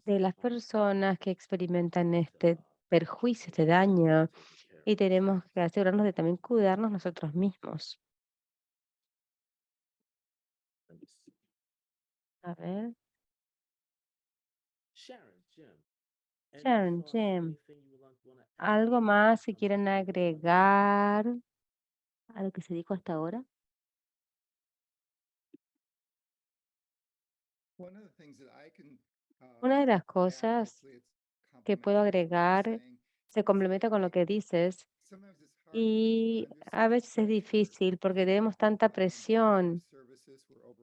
de las personas que experimentan este perjuicio, este daño, y tenemos que asegurarnos de también cuidarnos nosotros mismos. A ver, Sharon, Jim, ¿Algo más si quieren agregar a lo que se dijo hasta ahora? Una de las cosas que puedo agregar se complementa con lo que dices y a veces es difícil porque tenemos tanta presión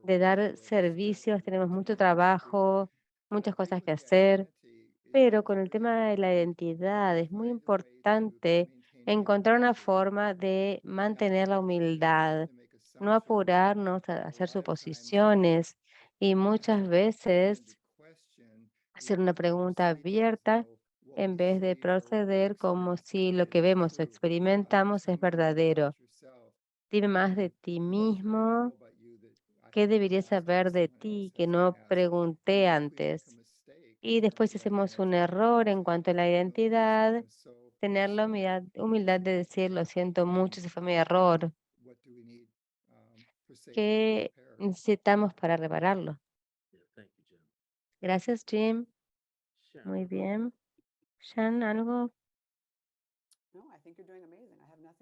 de dar servicios, tenemos mucho trabajo, muchas cosas que hacer, pero con el tema de la identidad es muy importante encontrar una forma de mantener la humildad, no apurarnos a hacer suposiciones y muchas veces hacer una pregunta abierta en vez de proceder como si lo que vemos o experimentamos es verdadero. Dime más de ti mismo. ¿Qué debería saber de ti que no pregunté antes? Y después si hacemos un error en cuanto a la identidad, tener la humildad de decir, lo siento mucho, ese fue mi error. ¿Qué necesitamos para repararlo? Yeah, thank you, Jim. Gracias, Jim. Sharon, Muy bien. Shan, ¿algo?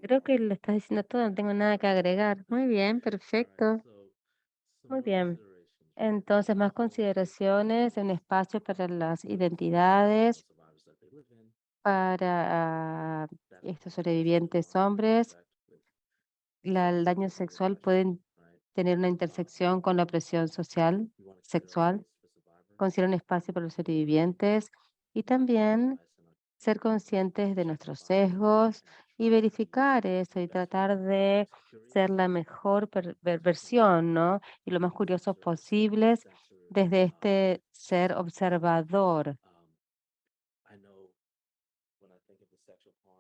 Creo que lo estás diciendo todo, no tengo nada que agregar. Muy bien, perfecto. Muy bien. Entonces, más consideraciones, un espacio para las identidades, para estos sobrevivientes hombres. El daño sexual puede tener una intersección con la opresión social, sexual. Considera un espacio para los sobrevivientes y también ser conscientes de nuestros sesgos y verificar eso y tratar de ser la mejor versión, ¿no? Y lo más curiosos posibles desde este ser observador.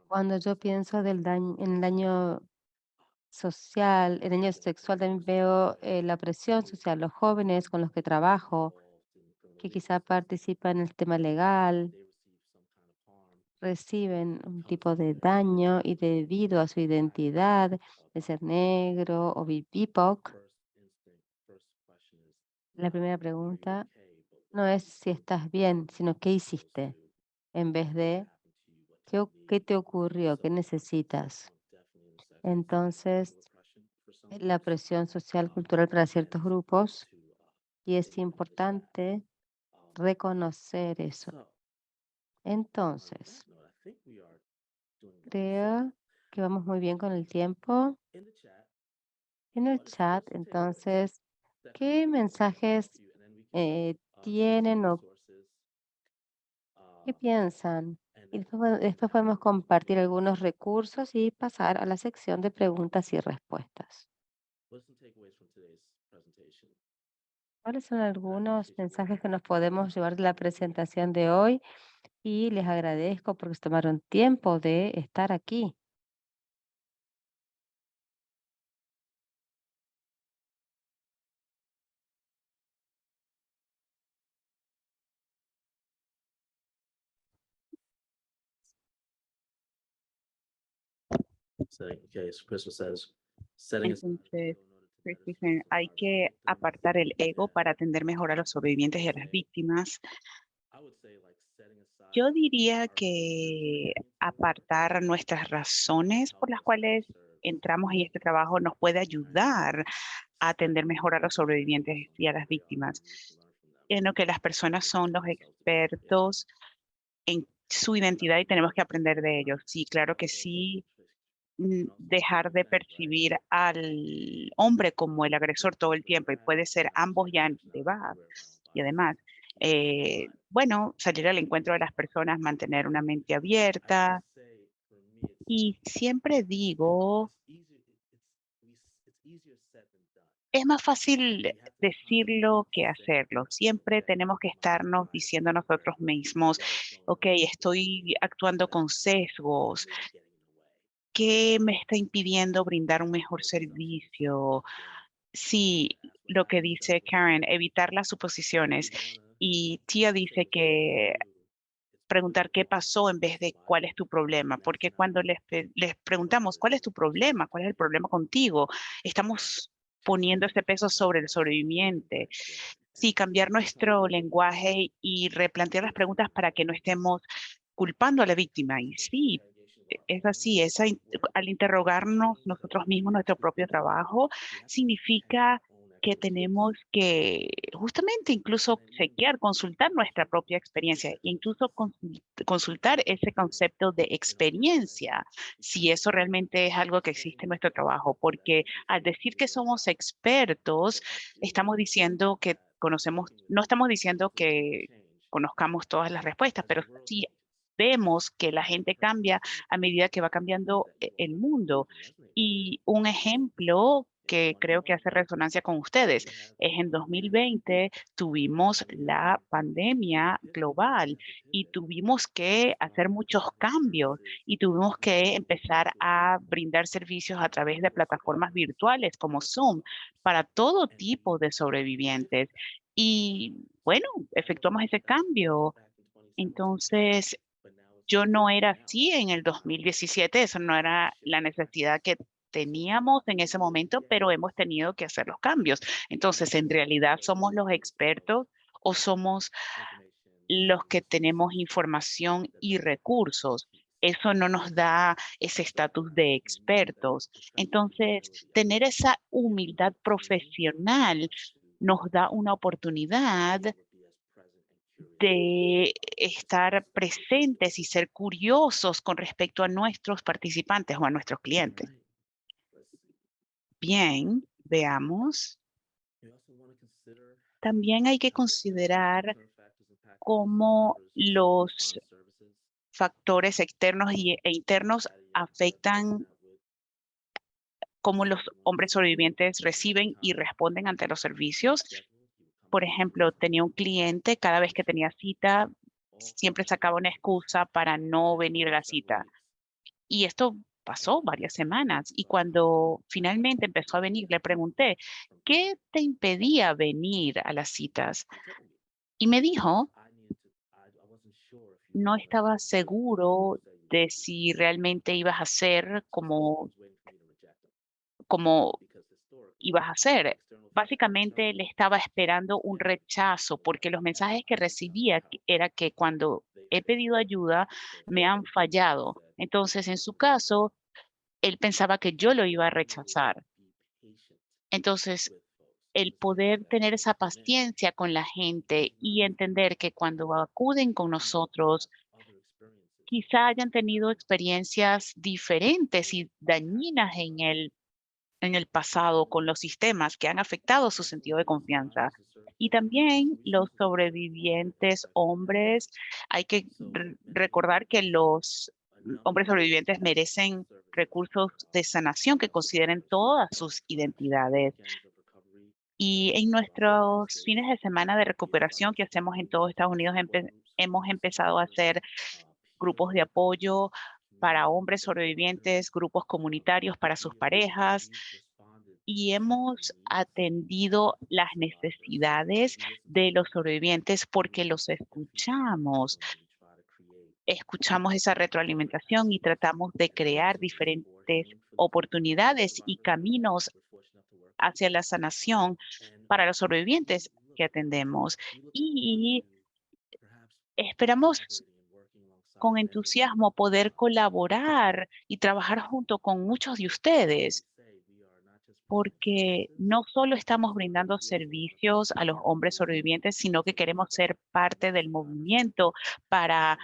Cuando yo pienso en el daño social, el daño sexual, también veo la presión social, los jóvenes con los que trabajo, que quizá participan en el tema legal, reciben un tipo de daño y debido a su identidad de ser negro o BIPOC, la primera pregunta no es si estás bien, sino qué hiciste, en vez de qué te ocurrió, qué necesitas. Entonces, la presión social, cultural para ciertos grupos, y es importante reconocer eso. Entonces, creo que vamos muy bien con el tiempo. En el chat, entonces, ¿qué mensajes tienen o qué piensan? Y después podemos compartir algunos recursos y pasar a la sección de preguntas y respuestas. ¿Cuáles son algunos mensajes que nos podemos llevar de la presentación de hoy? Y les agradezco porque se tomaron tiempo de estar aquí. Entonces, Chris dice, hay que apartar el ego para atender mejor a los sobrevivientes y a las víctimas. Yo diría que apartar nuestras razones por las cuales entramos en este trabajo nos puede ayudar a atender mejor a los sobrevivientes y a las víctimas. En lo que las personas son los expertos en su identidad y tenemos que aprender de ellos. Sí, claro que sí. Dejar de percibir al hombre como el agresor todo el tiempo y puede ser ambos ya de va. Y además, bueno, salir al encuentro de las personas, mantener una mente abierta. Y siempre digo, es más fácil decirlo que hacerlo. Siempre tenemos que estarnos diciendo a nosotros mismos, ok, estoy actuando con sesgos. ¿Qué me está impidiendo brindar un mejor servicio? Sí, lo que dice Karen, evitar las suposiciones. Y Tia dice que preguntar qué pasó en vez de cuál es tu problema, porque cuando les preguntamos cuál es tu problema, cuál es el problema contigo, estamos poniendo este peso sobre el sobreviviente. Sí, cambiar nuestro lenguaje y replantear las preguntas para que no estemos culpando a la víctima. Y sí, es así. Al interrogarnos nosotros mismos nuestro propio trabajo, significa que tenemos que justamente incluso chequear, consultar nuestra propia experiencia, e incluso consultar ese concepto de experiencia, si eso realmente es algo que existe en nuestro trabajo, porque al decir que somos expertos, estamos diciendo que conocemos, no estamos diciendo que conozcamos todas las respuestas, pero sí vemos que la gente cambia a medida que va cambiando el mundo. Y un ejemplo que creo que hace resonancia con ustedes es en 2020 tuvimos la pandemia global y tuvimos que hacer muchos cambios y tuvimos que empezar a brindar servicios a través de plataformas virtuales como Zoom para todo tipo de sobrevivientes. Y bueno, efectuamos ese cambio. Entonces, yo no era así en el 2017, eso no era la necesidad que teníamos en ese momento, pero hemos tenido que hacer los cambios. Entonces, ¿en realidad somos los expertos o somos los que tenemos información y recursos? Eso no nos da ese estatus de expertos. Entonces, tener esa humildad profesional nos da una oportunidad de estar presentes y ser curiosos con respecto a nuestros participantes o a nuestros clientes. Bien, veamos. También hay que considerar cómo los factores externos e internos afectan cómo los hombres sobrevivientes reciben y responden ante los servicios. Por ejemplo, tenía un cliente, cada vez que tenía cita, siempre sacaba una excusa para no venir a la cita. Y esto pasó varias semanas. Y cuando finalmente empezó a venir, le pregunté, ¿qué te impedía venir a las citas? Y me dijo, no estaba seguro de si realmente ibas a hacer como ibas a hacer. Básicamente le estaba esperando un rechazo porque los mensajes que recibía era que cuando he pedido ayuda me han fallado. Entonces, en su caso, él pensaba que yo lo iba a rechazar. Entonces, el poder tener esa paciencia con la gente y entender que cuando acuden con nosotros, quizá hayan tenido experiencias diferentes y dañinas en el pasado con los sistemas que han afectado su sentido de confianza. Y también los sobrevivientes hombres, hay que recordar que los hombres sobrevivientes merecen recursos de sanación que consideren todas sus identidades. Y en nuestros fines de semana de recuperación que hacemos en todos Estados Unidos, hemos empezado a hacer grupos de apoyo para hombres sobrevivientes, grupos comunitarios para sus parejas, y hemos atendido las necesidades de los sobrevivientes porque los escuchamos. Escuchamos esa retroalimentación y tratamos de crear diferentes oportunidades y caminos hacia la sanación para los sobrevivientes que atendemos. Y esperamos con entusiasmo poder colaborar y trabajar junto con muchos de ustedes, porque no solo estamos brindando servicios a los hombres sobrevivientes, sino que queremos ser parte del movimiento para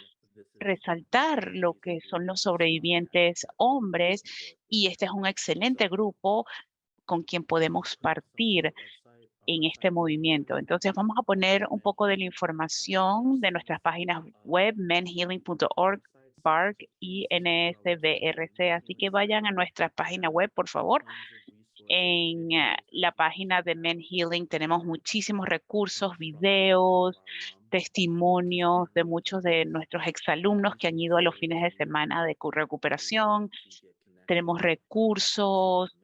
resaltar lo que son los sobrevivientes hombres, y este es un excelente grupo con quien podemos partir en este movimiento. Entonces vamos a poner un poco de la información de nuestras páginas web, menhealing.org, BARC y NSBRC. Así que vayan a nuestra página web, por favor. En la página de Men Healing tenemos muchísimos recursos, videos, testimonios de muchos de nuestros exalumnos que han ido a los fines de semana de recuperación. Tenemos recursos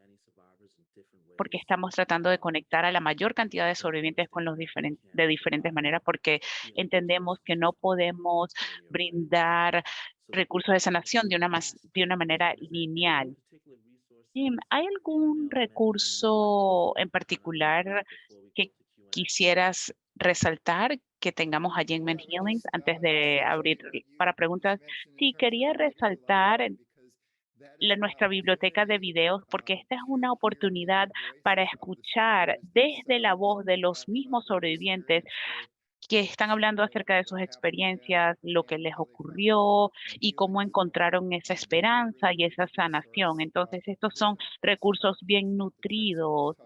porque estamos tratando de conectar a la mayor cantidad de sobrevivientes con los de diferentes maneras, porque entendemos que no podemos brindar recursos de sanación de una manera lineal. Jim, ¿hay algún recurso en particular que quisieras resaltar que tengamos a Gentleman Healings antes de abrir para preguntas. Sí, quería resaltar nuestra biblioteca de videos porque esta es una oportunidad para escuchar desde la voz de los mismos sobrevivientes que están hablando acerca de sus experiencias, lo que les ocurrió y cómo encontraron esa esperanza y esa sanación. Entonces, estos son recursos bien nutridos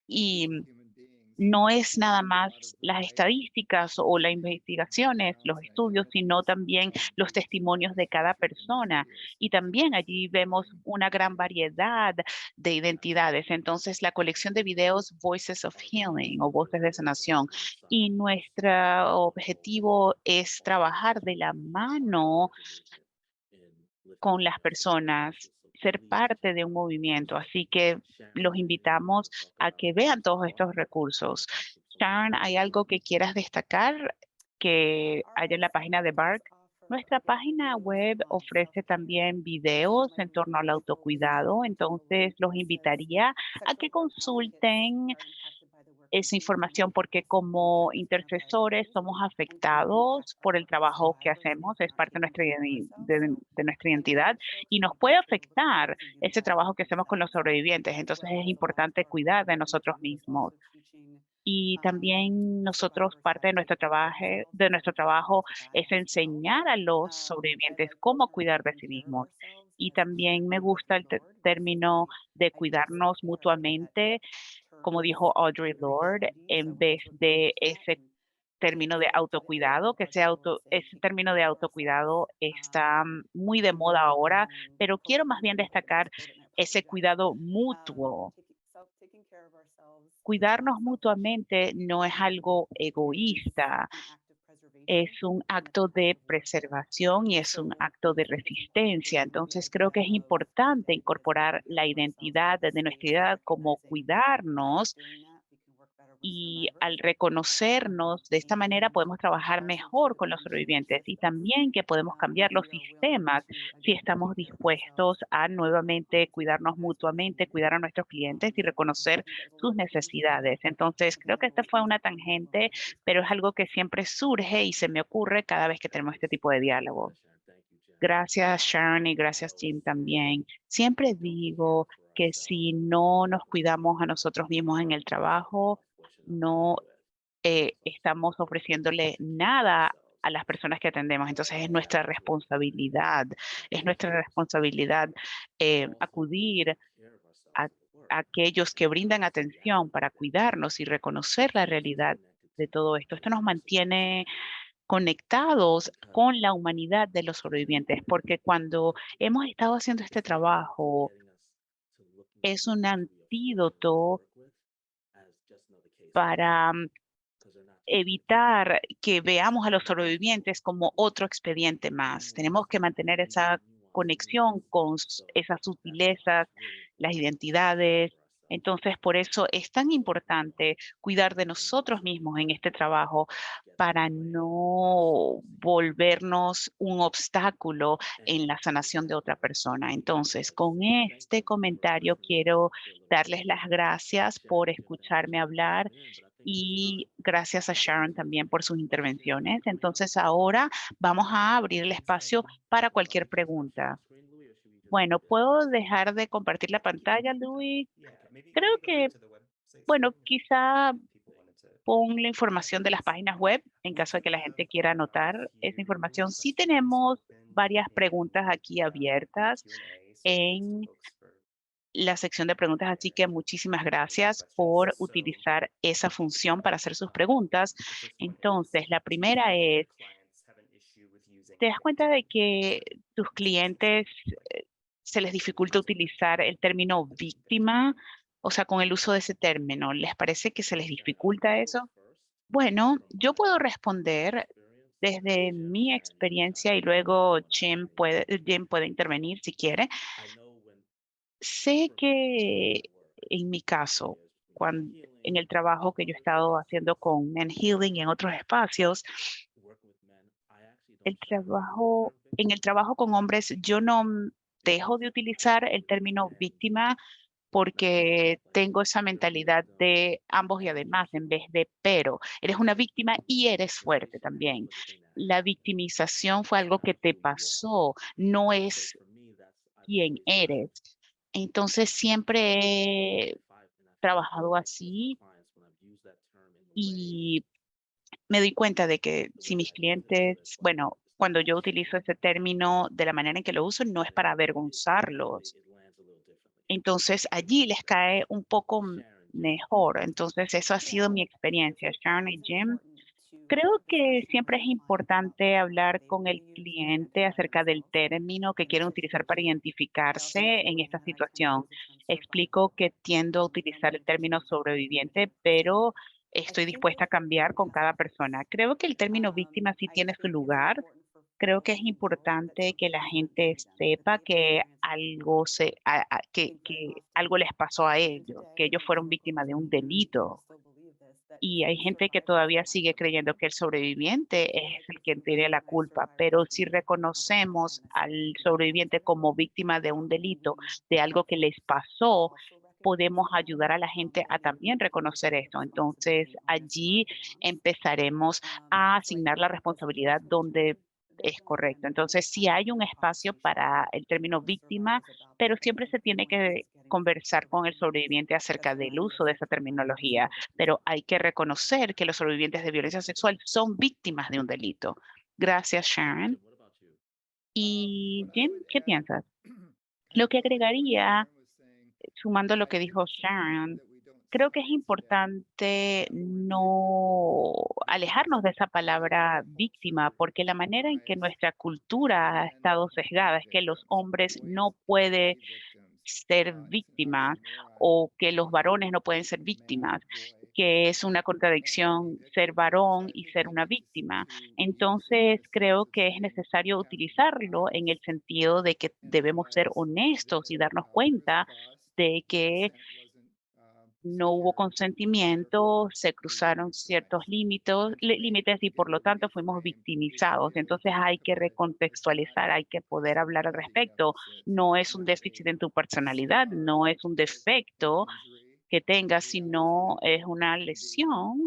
y no es nada más las estadísticas o las investigaciones, los estudios, sino también los testimonios de cada persona. Y también allí vemos una gran variedad de identidades. Entonces, la colección de videos Voices of Healing o Voces de Sanación. Y nuestro objetivo es trabajar de la mano con las personas, ser parte de un movimiento. Así que los invitamos a que vean todos estos recursos. Sharon, ¿hay algo que quieras destacar que haya en la página de BARC? Nuestra página web ofrece también videos en torno al autocuidado, entonces los invitaría a que consulten esa información porque como intercesores somos afectados por el trabajo que hacemos, es parte de nuestra identidad y nos puede afectar ese trabajo que hacemos con los sobrevivientes. Entonces es importante cuidar de nosotros mismos. Y también nosotros, parte de nuestro trabajo es enseñar a los sobrevivientes cómo cuidar de sí mismos. Y también me gusta el término de cuidarnos mutuamente, como dijo Audre Lorde, en vez de ese término de autocuidado, ese término de autocuidado está muy de moda ahora, pero quiero más bien destacar ese cuidado mutuo. Cuidarnos mutuamente no es algo egoísta, es un acto de preservación y es un acto de resistencia. Entonces creo que es importante incorporar la identidad de nuestra identidad como cuidarnos y al reconocernos de esta manera podemos trabajar mejor con los sobrevivientes y también que podemos cambiar los sistemas si estamos dispuestos a nuevamente cuidarnos mutuamente, cuidar a nuestros clientes y reconocer sus necesidades. Entonces, creo que esta fue una tangente, pero es algo que siempre surge y se me ocurre cada vez que tenemos este tipo de diálogo. Gracias, Sharon, y gracias, Jim, también. Siempre digo que si no nos cuidamos a nosotros mismos en el trabajo, no estamos ofreciéndole nada a las personas que atendemos. Entonces es nuestra responsabilidad acudir a aquellos que brindan atención para cuidarnos y reconocer la realidad de todo esto. Esto nos mantiene conectados con la humanidad de los sobrevivientes, porque cuando hemos estado haciendo este trabajo, es un antídoto para evitar que veamos a los sobrevivientes como otro expediente más. Tenemos que mantener esa conexión con esas sutilezas, las identidades. Entonces, por eso es tan importante cuidar de nosotros mismos en este trabajo para no volvernos un obstáculo en la sanación de otra persona. Entonces, con este comentario quiero darles las gracias por escucharme hablar y gracias a Sharon también por sus intervenciones. Entonces, ahora vamos a abrir el espacio para cualquier pregunta. Bueno, ¿puedo dejar de compartir la pantalla, Luis? Creo que, bueno, quizá pon la información de las páginas web en caso de que la gente quiera anotar esa información. Sí tenemos varias preguntas aquí abiertas en la sección de preguntas, así que muchísimas gracias por utilizar esa función para hacer sus preguntas. Entonces, la primera es, ¿te das cuenta de que tus clientes se les dificulta utilizar el término víctima? O sea, con el uso de ese término, ¿les parece que se les dificulta eso? Bueno, yo puedo responder desde mi experiencia y luego Jim puede intervenir si quiere. Sé que en mi caso, en el trabajo que yo he estado haciendo con Men Healing y en otros espacios, en el trabajo con hombres, yo no dejo de utilizar el término víctima porque tengo esa mentalidad de ambos y además en vez de pero. Eres una víctima y eres fuerte también. La victimización fue algo que te pasó, no es quién eres. Entonces siempre he trabajado así y me doy cuenta de que si mis clientes, bueno, cuando yo utilizo ese término de la manera en que lo uso, no es para avergonzarlos. Entonces allí les cae un poco mejor. Entonces eso ha sido mi experiencia. Sharon y Jim, creo que siempre es importante hablar con el cliente acerca del término que quieren utilizar para identificarse en esta situación. Explico que tiendo a utilizar el término sobreviviente, pero estoy dispuesta a cambiar con cada persona. Creo que el término víctima sí tiene su lugar. Creo que es importante que la gente sepa que que algo les pasó a ellos, que ellos fueron víctimas de un delito. Y hay gente que todavía sigue creyendo que el sobreviviente es el que tiene la culpa, pero si reconocemos al sobreviviente como víctima de un delito, de algo que les pasó, podemos ayudar a la gente a también reconocer esto. Entonces, allí empezaremos a asignar la responsabilidad donde es correcto. Entonces, sí hay un espacio para el término víctima, pero siempre se tiene que conversar con el sobreviviente acerca del uso de esa terminología, pero hay que reconocer que los sobrevivientes de violencia sexual son víctimas de un delito. Gracias, Sharon. Y Jim, ¿qué piensas? Lo que agregaría, sumando lo que dijo Sharon, creo que es importante no alejarnos de esa palabra víctima, porque la manera en que nuestra cultura ha estado sesgada es que los hombres no pueden ser víctimas o que los varones no pueden ser víctimas, que es una contradicción ser varón y ser una víctima. Entonces, creo que es necesario utilizarlo en el sentido de que debemos ser honestos y darnos cuenta de que no hubo consentimiento, se cruzaron ciertos límites y por lo tanto fuimos victimizados. Entonces hay que recontextualizar, hay que poder hablar al respecto. No es un déficit en tu personalidad, no es un defecto que tengas, sino es una lesión,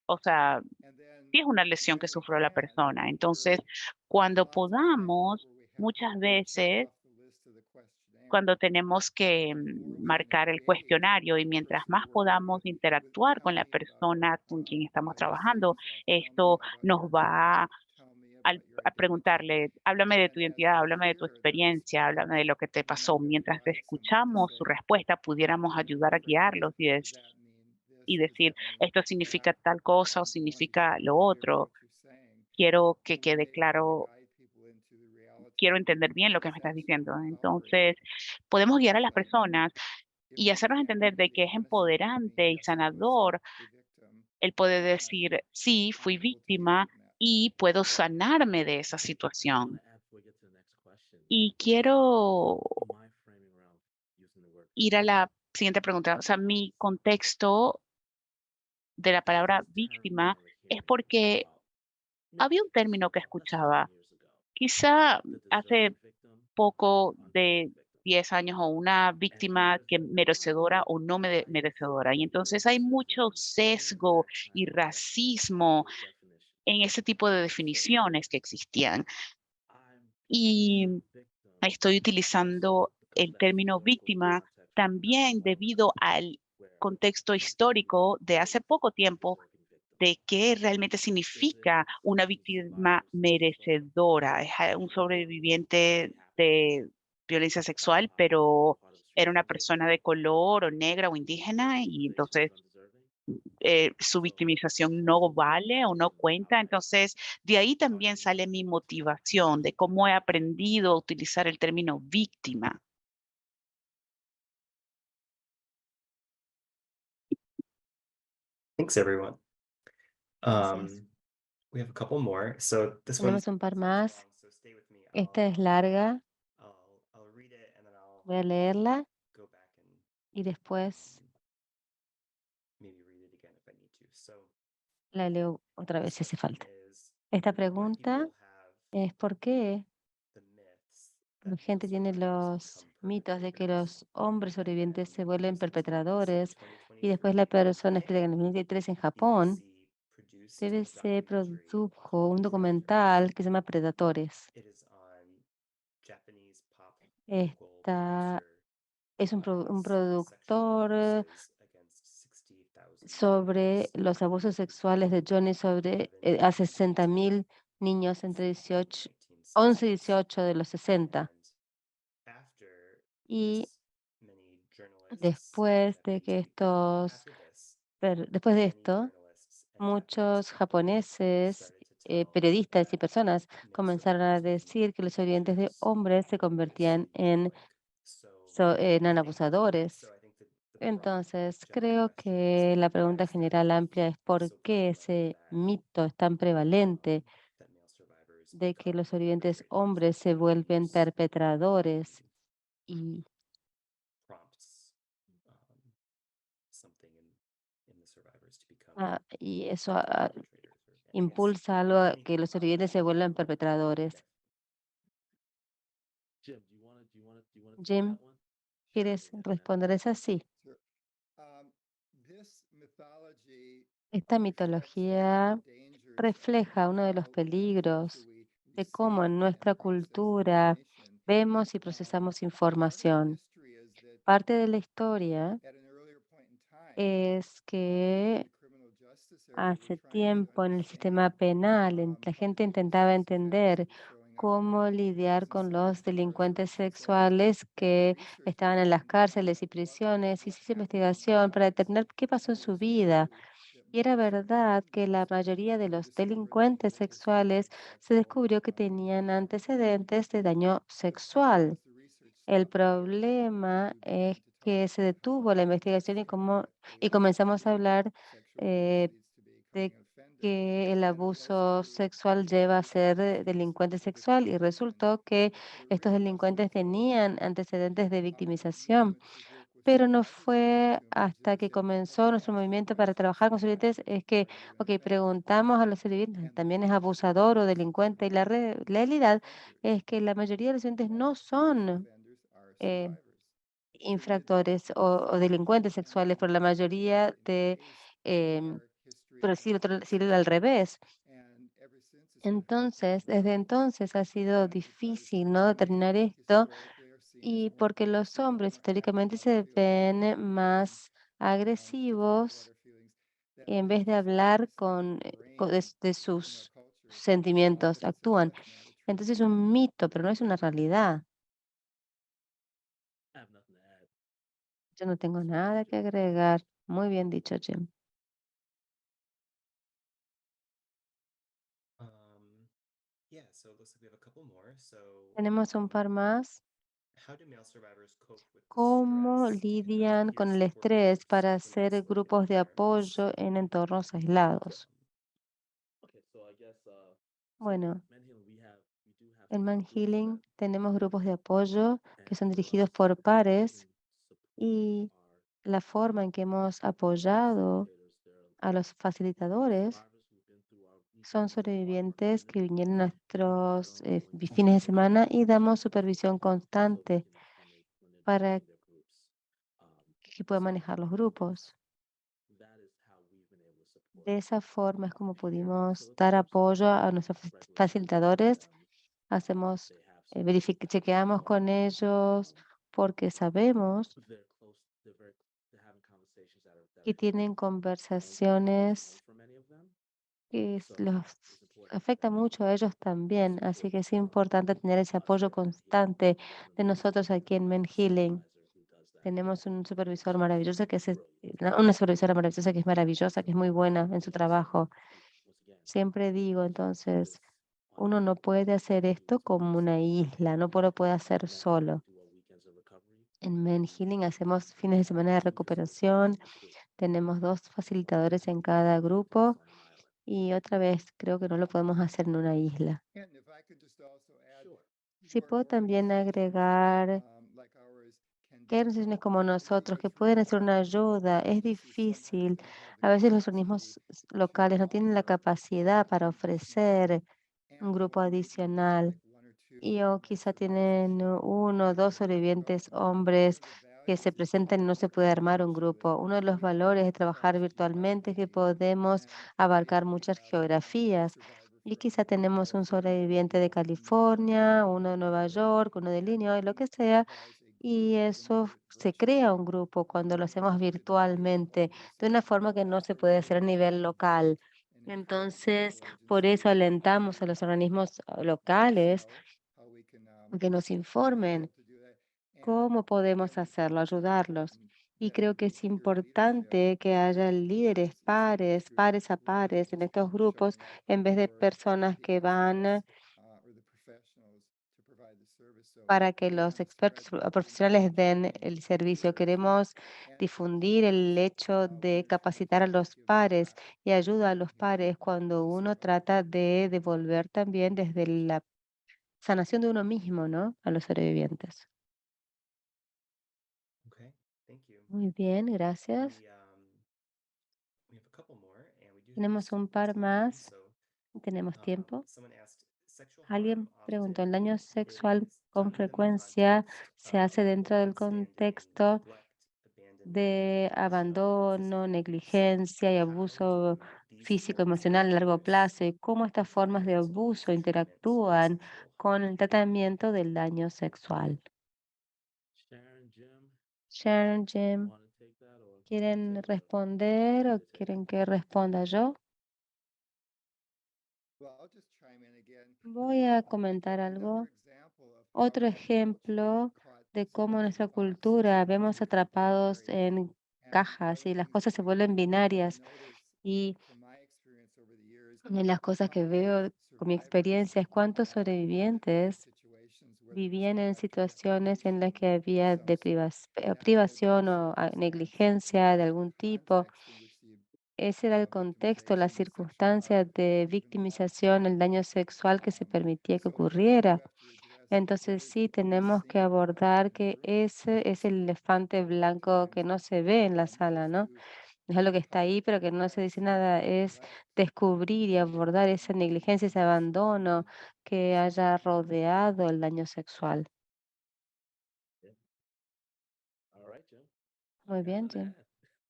o sea, sí es una lesión que sufrió la persona. Entonces, cuando podamos, muchas veces cuando tenemos que marcar el cuestionario y mientras más podamos interactuar con la persona con quien estamos trabajando, esto nos va a preguntarle, háblame de tu identidad, háblame de tu experiencia, háblame de lo que te pasó. Mientras escuchamos su respuesta, pudiéramos ayudar a guiarlos y decir, esto significa tal cosa o significa lo otro. Quiero que quede claro, quiero entender bien lo que me estás diciendo. Entonces, podemos guiar a las personas y hacernos entender de que es empoderante y sanador el poder decir, sí, fui víctima y puedo sanarme de esa situación. Y quiero ir a la siguiente pregunta. O sea, mi contexto de la palabra víctima es porque había un término que escuchaba, quizá hace poco de 10 años o una víctima que merecedora o no merecedora. Y entonces hay mucho sesgo y racismo en ese tipo de definiciones que existían. Y estoy utilizando el término víctima también debido al contexto histórico de hace poco tiempo de qué realmente significa una víctima merecedora. Es un sobreviviente de violencia sexual, pero era una persona de color o negra o indígena y entonces su victimización no vale o no cuenta. Entonces, de ahí también sale mi motivación de cómo he aprendido a utilizar el término víctima. Thanks, everyone. Gracias. We have a couple more. So this one's Tenemos un par más. long, so stay with me. Esta es larga. I'll read it and then Voy a leerla go back and y después maybe read it again if I need to. So la leo otra vez this si hace one falta. is, Esta why pregunta people have es ¿por qué the myths la that gente tiene survivors los become mitos de que los hombres sobrevivientes se vuelven perpetradores y después la persona explica que en el 2023 en Japón se produjo un documental que se llama Predatores. Esta es un productor sobre los abusos sexuales de Johnny sobre a 60.000 niños entre 11 y 18 de los 60. Y después de esto, muchos japoneses, periodistas y personas comenzaron a decir que los sobrevivientes de hombres se convertían en abusadores. Entonces, creo que la pregunta general amplia es por qué ese mito es tan prevalente de que los sobrevivientes hombres se vuelven perpetradores y eso impulsa algo a que los sobrevivientes se vuelvan perpetradores. Jim, do you wanna take Jim, that one? ¿quieres responder? Es así. Esta mitología refleja uno de los peligros de cómo en nuestra cultura vemos y procesamos información. Parte de la historia es que hace tiempo en el sistema penal la gente intentaba entender cómo lidiar con los delincuentes sexuales que estaban en las cárceles y prisiones, y se hizo investigación para determinar qué pasó en su vida. Y era verdad que la mayoría de los delincuentes sexuales se descubrió que tenían antecedentes de daño sexual. El problema es que se detuvo la investigación y comenzamos a hablar eh, de que el abuso sexual lleva a ser delincuente sexual y resultó que estos delincuentes tenían antecedentes de victimización. Pero no fue hasta que comenzó nuestro movimiento para trabajar con sobrevivientes, es que, preguntamos a los sobrevivientes, ¿también es abusador o delincuente? Y la realidad es que la mayoría de los sobrevivientes no son eh, infractores o delincuentes sexuales, pero la mayoría em, pero sí al revés. Entonces, desde entonces ha sido difícil, ¿no?, determinar esto, y porque los hombres históricamente se ven más agresivos en vez de hablar de sus sentimientos, actúan. Entonces es un mito, pero no es una realidad. I have nothing to add. Yo no tengo nada que agregar. Muy bien dicho, Jim. Tenemos un par más. ¿Cómo lidian con el estrés para hacer grupos de apoyo en entornos aislados? Okay, so I guess, Bueno, Mental, we do have en some Man groups Healing that tenemos grupos de and, apoyo que son and, dirigidos por pares, supporting y our la forma en que hemos apoyado facilitators. They're a los facilitadores survivors who've been through our son weekends as part of our sobrevivientes que community. vinieron a nuestros They're ongoing fines de facilitators semana y damos supervisión so they constante can accommodate para their groups. que puedan manejar los grupos. That is how we've been able to support De esa forma es como pudimos dar facilitators, apoyo a nuestros regularly facilitadores. Hacemos, they have some chequeamos con ellos porque sabemos they're close, they're having conversations that que are tienen painful conversaciones for many of them. que So los it's important afecta that mucho a ellos también. Así que es importante tener ese apoyo constante de nosotros aquí en Men Healing. Tenemos un supervisor maravilloso una supervisora maravillosa que es maravillosa, que es muy buena en su trabajo. Siempre digo, entonces, uno no puede hacer esto como una isla, no lo puede hacer solo. En Men Healing hacemos fines de semana de recuperación, tenemos 2 facilitadores en cada grupo y otra vez creo que no lo podemos hacer en una isla. Si puedo también agregar que hay organizaciones como nosotros que pueden hacer una ayuda, es difícil. A veces los organismos locales no tienen la capacidad para ofrecer un grupo adicional. y o quizá tienen uno o dos sobrevivientes hombres que se presentan y no se puede armar un grupo. Uno de los valores de trabajar virtualmente es que podemos abarcar muchas geografías y quizá tenemos un sobreviviente de California, uno de Nueva York, uno de Illinois, lo que sea, y eso se crea un grupo cuando lo hacemos virtualmente, de una forma que no se puede hacer a nivel local. Entonces, por eso alentamos a los organismos locales que nos informen cómo podemos hacerlo, ayudarlos. Y creo que es importante que haya líderes pares a pares en estos grupos, en vez de personas que van para que los expertos o profesionales den el servicio. Queremos difundir el hecho de capacitar a los pares y ayuda a los pares cuando uno trata de devolver también desde la sanación de uno mismo, ¿no? A los sobrevivientes. Okay, thank you. Muy bien, gracias. We have a couple more, and we do have Tenemos un par some time, más. so Tenemos tiempo. someone asked, sexual Alguien harm preguntó, often ¿el daño sexual is con done within the frecuencia context se hace of dentro del longstanding contexto neglect, abandonment, de or abandono, physical abuse? negligencia y How abuso do these físico, forms of emocional a largo abuse plazo? ¿Y cómo estas formas de interact with abuso treatment of interactúan sexual con harm? el tratamiento del daño sexual? Sharon, Jim, Sharon, Jim, want to take that or ¿quieren responder o quieren que responda yo? Voy a comentar algo. Otro ejemplo de cómo nuestra cultura vemos atrapados en cajas y las cosas se vuelven binarias. Y las cosas que veo con mi experiencia es cuántos sobrevivientes vivían en situaciones en las que había privación o negligencia de algún tipo. Ese era el contexto, la circunstancia de victimización, el daño sexual que se permitía que ocurriera. Entonces sí tenemos que abordar que ese es el elefante blanco que no se ve en la sala, ¿no? Es algo que está ahí, pero que no se dice nada. Es descubrir y abordar esa negligencia, ese abandono que haya rodeado el daño sexual. yeah. All right, Jim. Muy Nothing bien, to Jim. add.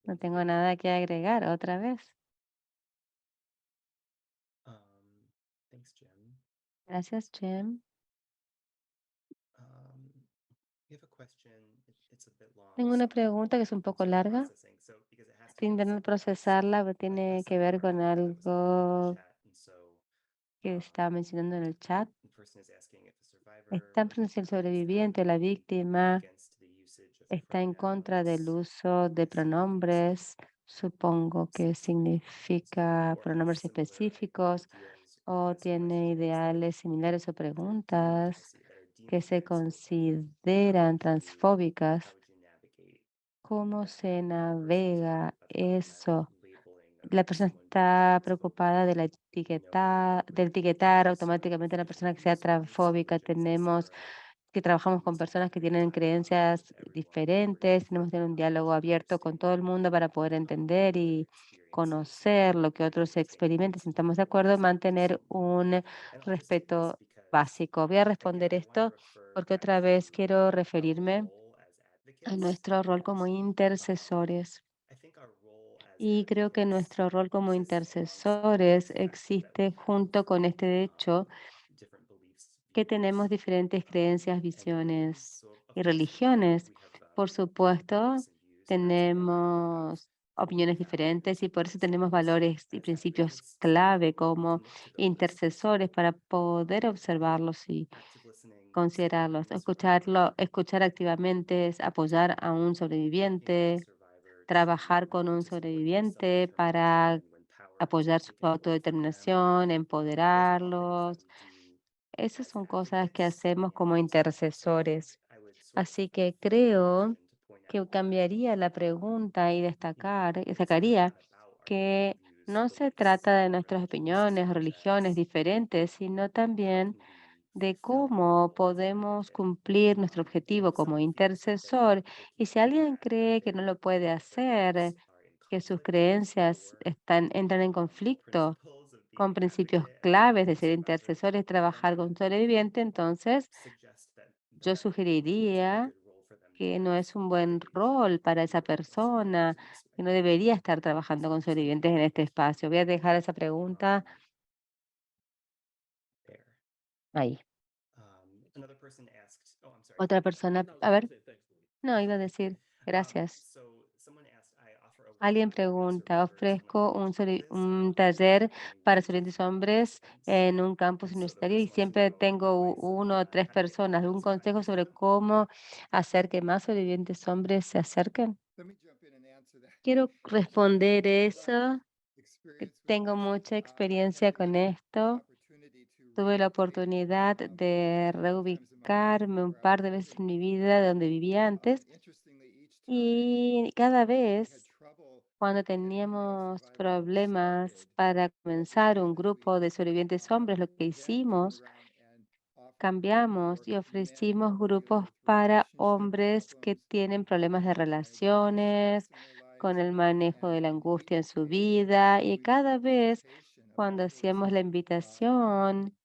No tengo nada que agregar otra vez. Thanks, Jen. Gracias, Jim. We have a question. It's a bit long, Tengo una so pregunta que es un poco still larga. processing. So because it has to Estoy do with intentando something else, procesarla, pero but tiene a que ver con sidebar that was in the algo chat, and so que estaba mencionando en el chat. the person is asking if the survivor Están or preguntando si el victim is sobreviviente, la advocating víctima, against the usage of está en contra del pronouns, uso de specific pronombres, supongo que significa or has pronombres similar específicos, ideas o as tiene questions ideales similares o that are preguntas that are que deemed se transphobic. consideran How transfóbicas. would you navigate ¿Cómo se that person's navega worried eso? about labeling La persona someone being está transphobic preocupada de de etiquetar so automáticamente a la persona que sea using language, transfóbica. Tenemos etc. que trabajamos con personas que tienen creencias diferentes, tenemos que tener un diálogo abierto con todo el mundo para poder entender y conocer lo que otros experimentan. Si estamos de acuerdo en mantener un respeto básico. Voy a responder esto porque otra vez quiero referirme a nuestro rol como intercesores. Y creo que nuestro rol como intercesores existe junto con este hecho que tenemos diferentes creencias, visiones y religiones. Por supuesto, tenemos opiniones diferentes y por eso tenemos valores y principios clave como intercesores para poder observarlos y considerarlos. Escuchar activamente es apoyar a un sobreviviente, trabajar con un sobreviviente para apoyar su autodeterminación, empoderarlos. Esas son cosas que hacemos como intercesores. Así que creo que cambiaría la pregunta y destacaría que no se trata de nuestras opiniones, religiones diferentes, sino también de cómo podemos cumplir nuestro objetivo como intercesor. Y si alguien cree que no lo puede hacer, que sus creencias entran en conflicto con principios claves de ser intercesores, trabajar con sobreviviente, entonces yo sugeriría que no es un buen rol para esa persona, que no debería estar trabajando con sobrevivientes en este espacio. Voy a dejar esa pregunta ahí. Otra persona, a ver, no, iba a decir, gracias. Alguien pregunta, ofrezco un taller para sobrevivientes hombres en un campus universitario y siempre tengo uno o tres personas. ¿Algún consejo sobre cómo hacer que más sobrevivientes hombres se acerquen? Quiero responder eso, que tengo mucha experiencia con esto. Tuve la oportunidad de reubicarme un par de veces en mi vida de donde vivía antes y cada vez cuando teníamos problemas para comenzar un grupo de sobrevivientes hombres, lo que hicimos, cambiamos y ofrecimos grupos para hombres que tienen problemas de relaciones, con el manejo de la angustia en su vida. Y cada vez cuando hacíamos la invitación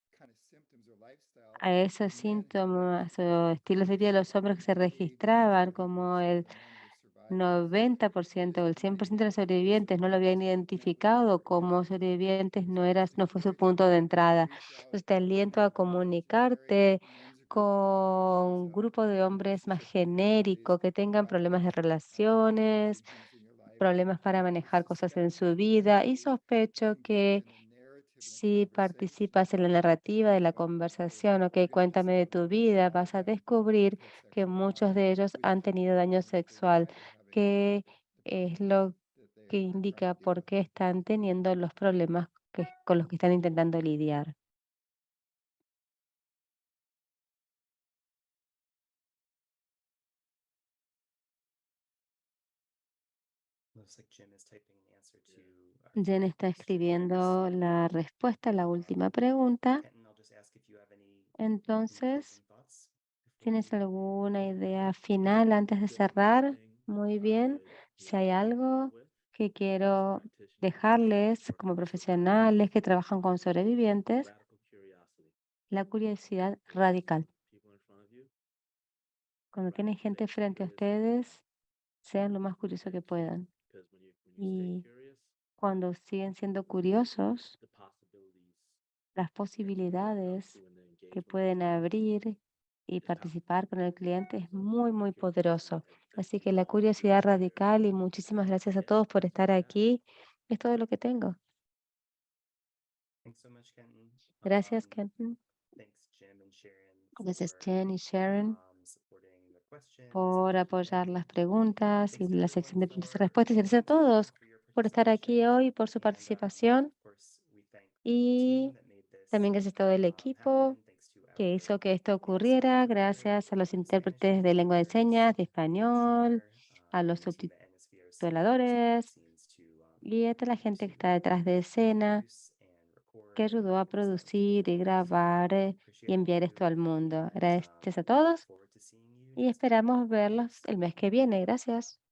a esos síntomas o estilos de vida de los hombres que se registraban, como el 90% o el 100% de los sobrevivientes no lo habían identificado como sobrevivientes, no fue su punto de entrada. Entonces te aliento a comunicarte con un grupo de hombres más genérico, que tengan problemas de relaciones, problemas para manejar cosas en su vida, y sospecho que si participas en la narrativa de la conversación, ok, cuéntame de tu vida, vas a descubrir que muchos de ellos han tenido daño sexual, que es lo que indica por qué están teniendo los problemas con los que están intentando lidiar. Jen está escribiendo la respuesta a la última pregunta. Entonces, ¿tienes alguna idea final antes de cerrar? Muy bien. Si hay algo que quiero dejarles como profesionales que trabajan con sobrevivientes, la curiosidad radical. Cuando tienen gente frente a ustedes, sean lo más curioso que puedan. Y cuando siguen siendo curiosos, las posibilidades que pueden abrir y participar con el cliente es muy, muy poderoso. Así que la curiosidad radical y muchísimas gracias a todos por estar aquí. Es todo lo que tengo. Gracias, Kenton. Gracias, Jen y Sharon, por apoyar las preguntas y la sección de preguntas y respuestas. Y gracias a todos por estar aquí hoy, por su participación. Y también gracias a todo el equipo que hizo que esto ocurriera, gracias a los intérpretes de lengua de señas, de español, a los subtituladores y a toda la gente que está detrás de escena, que ayudó a producir y grabar y enviar esto al mundo. Gracias a todos y esperamos verlos el mes que viene. Gracias.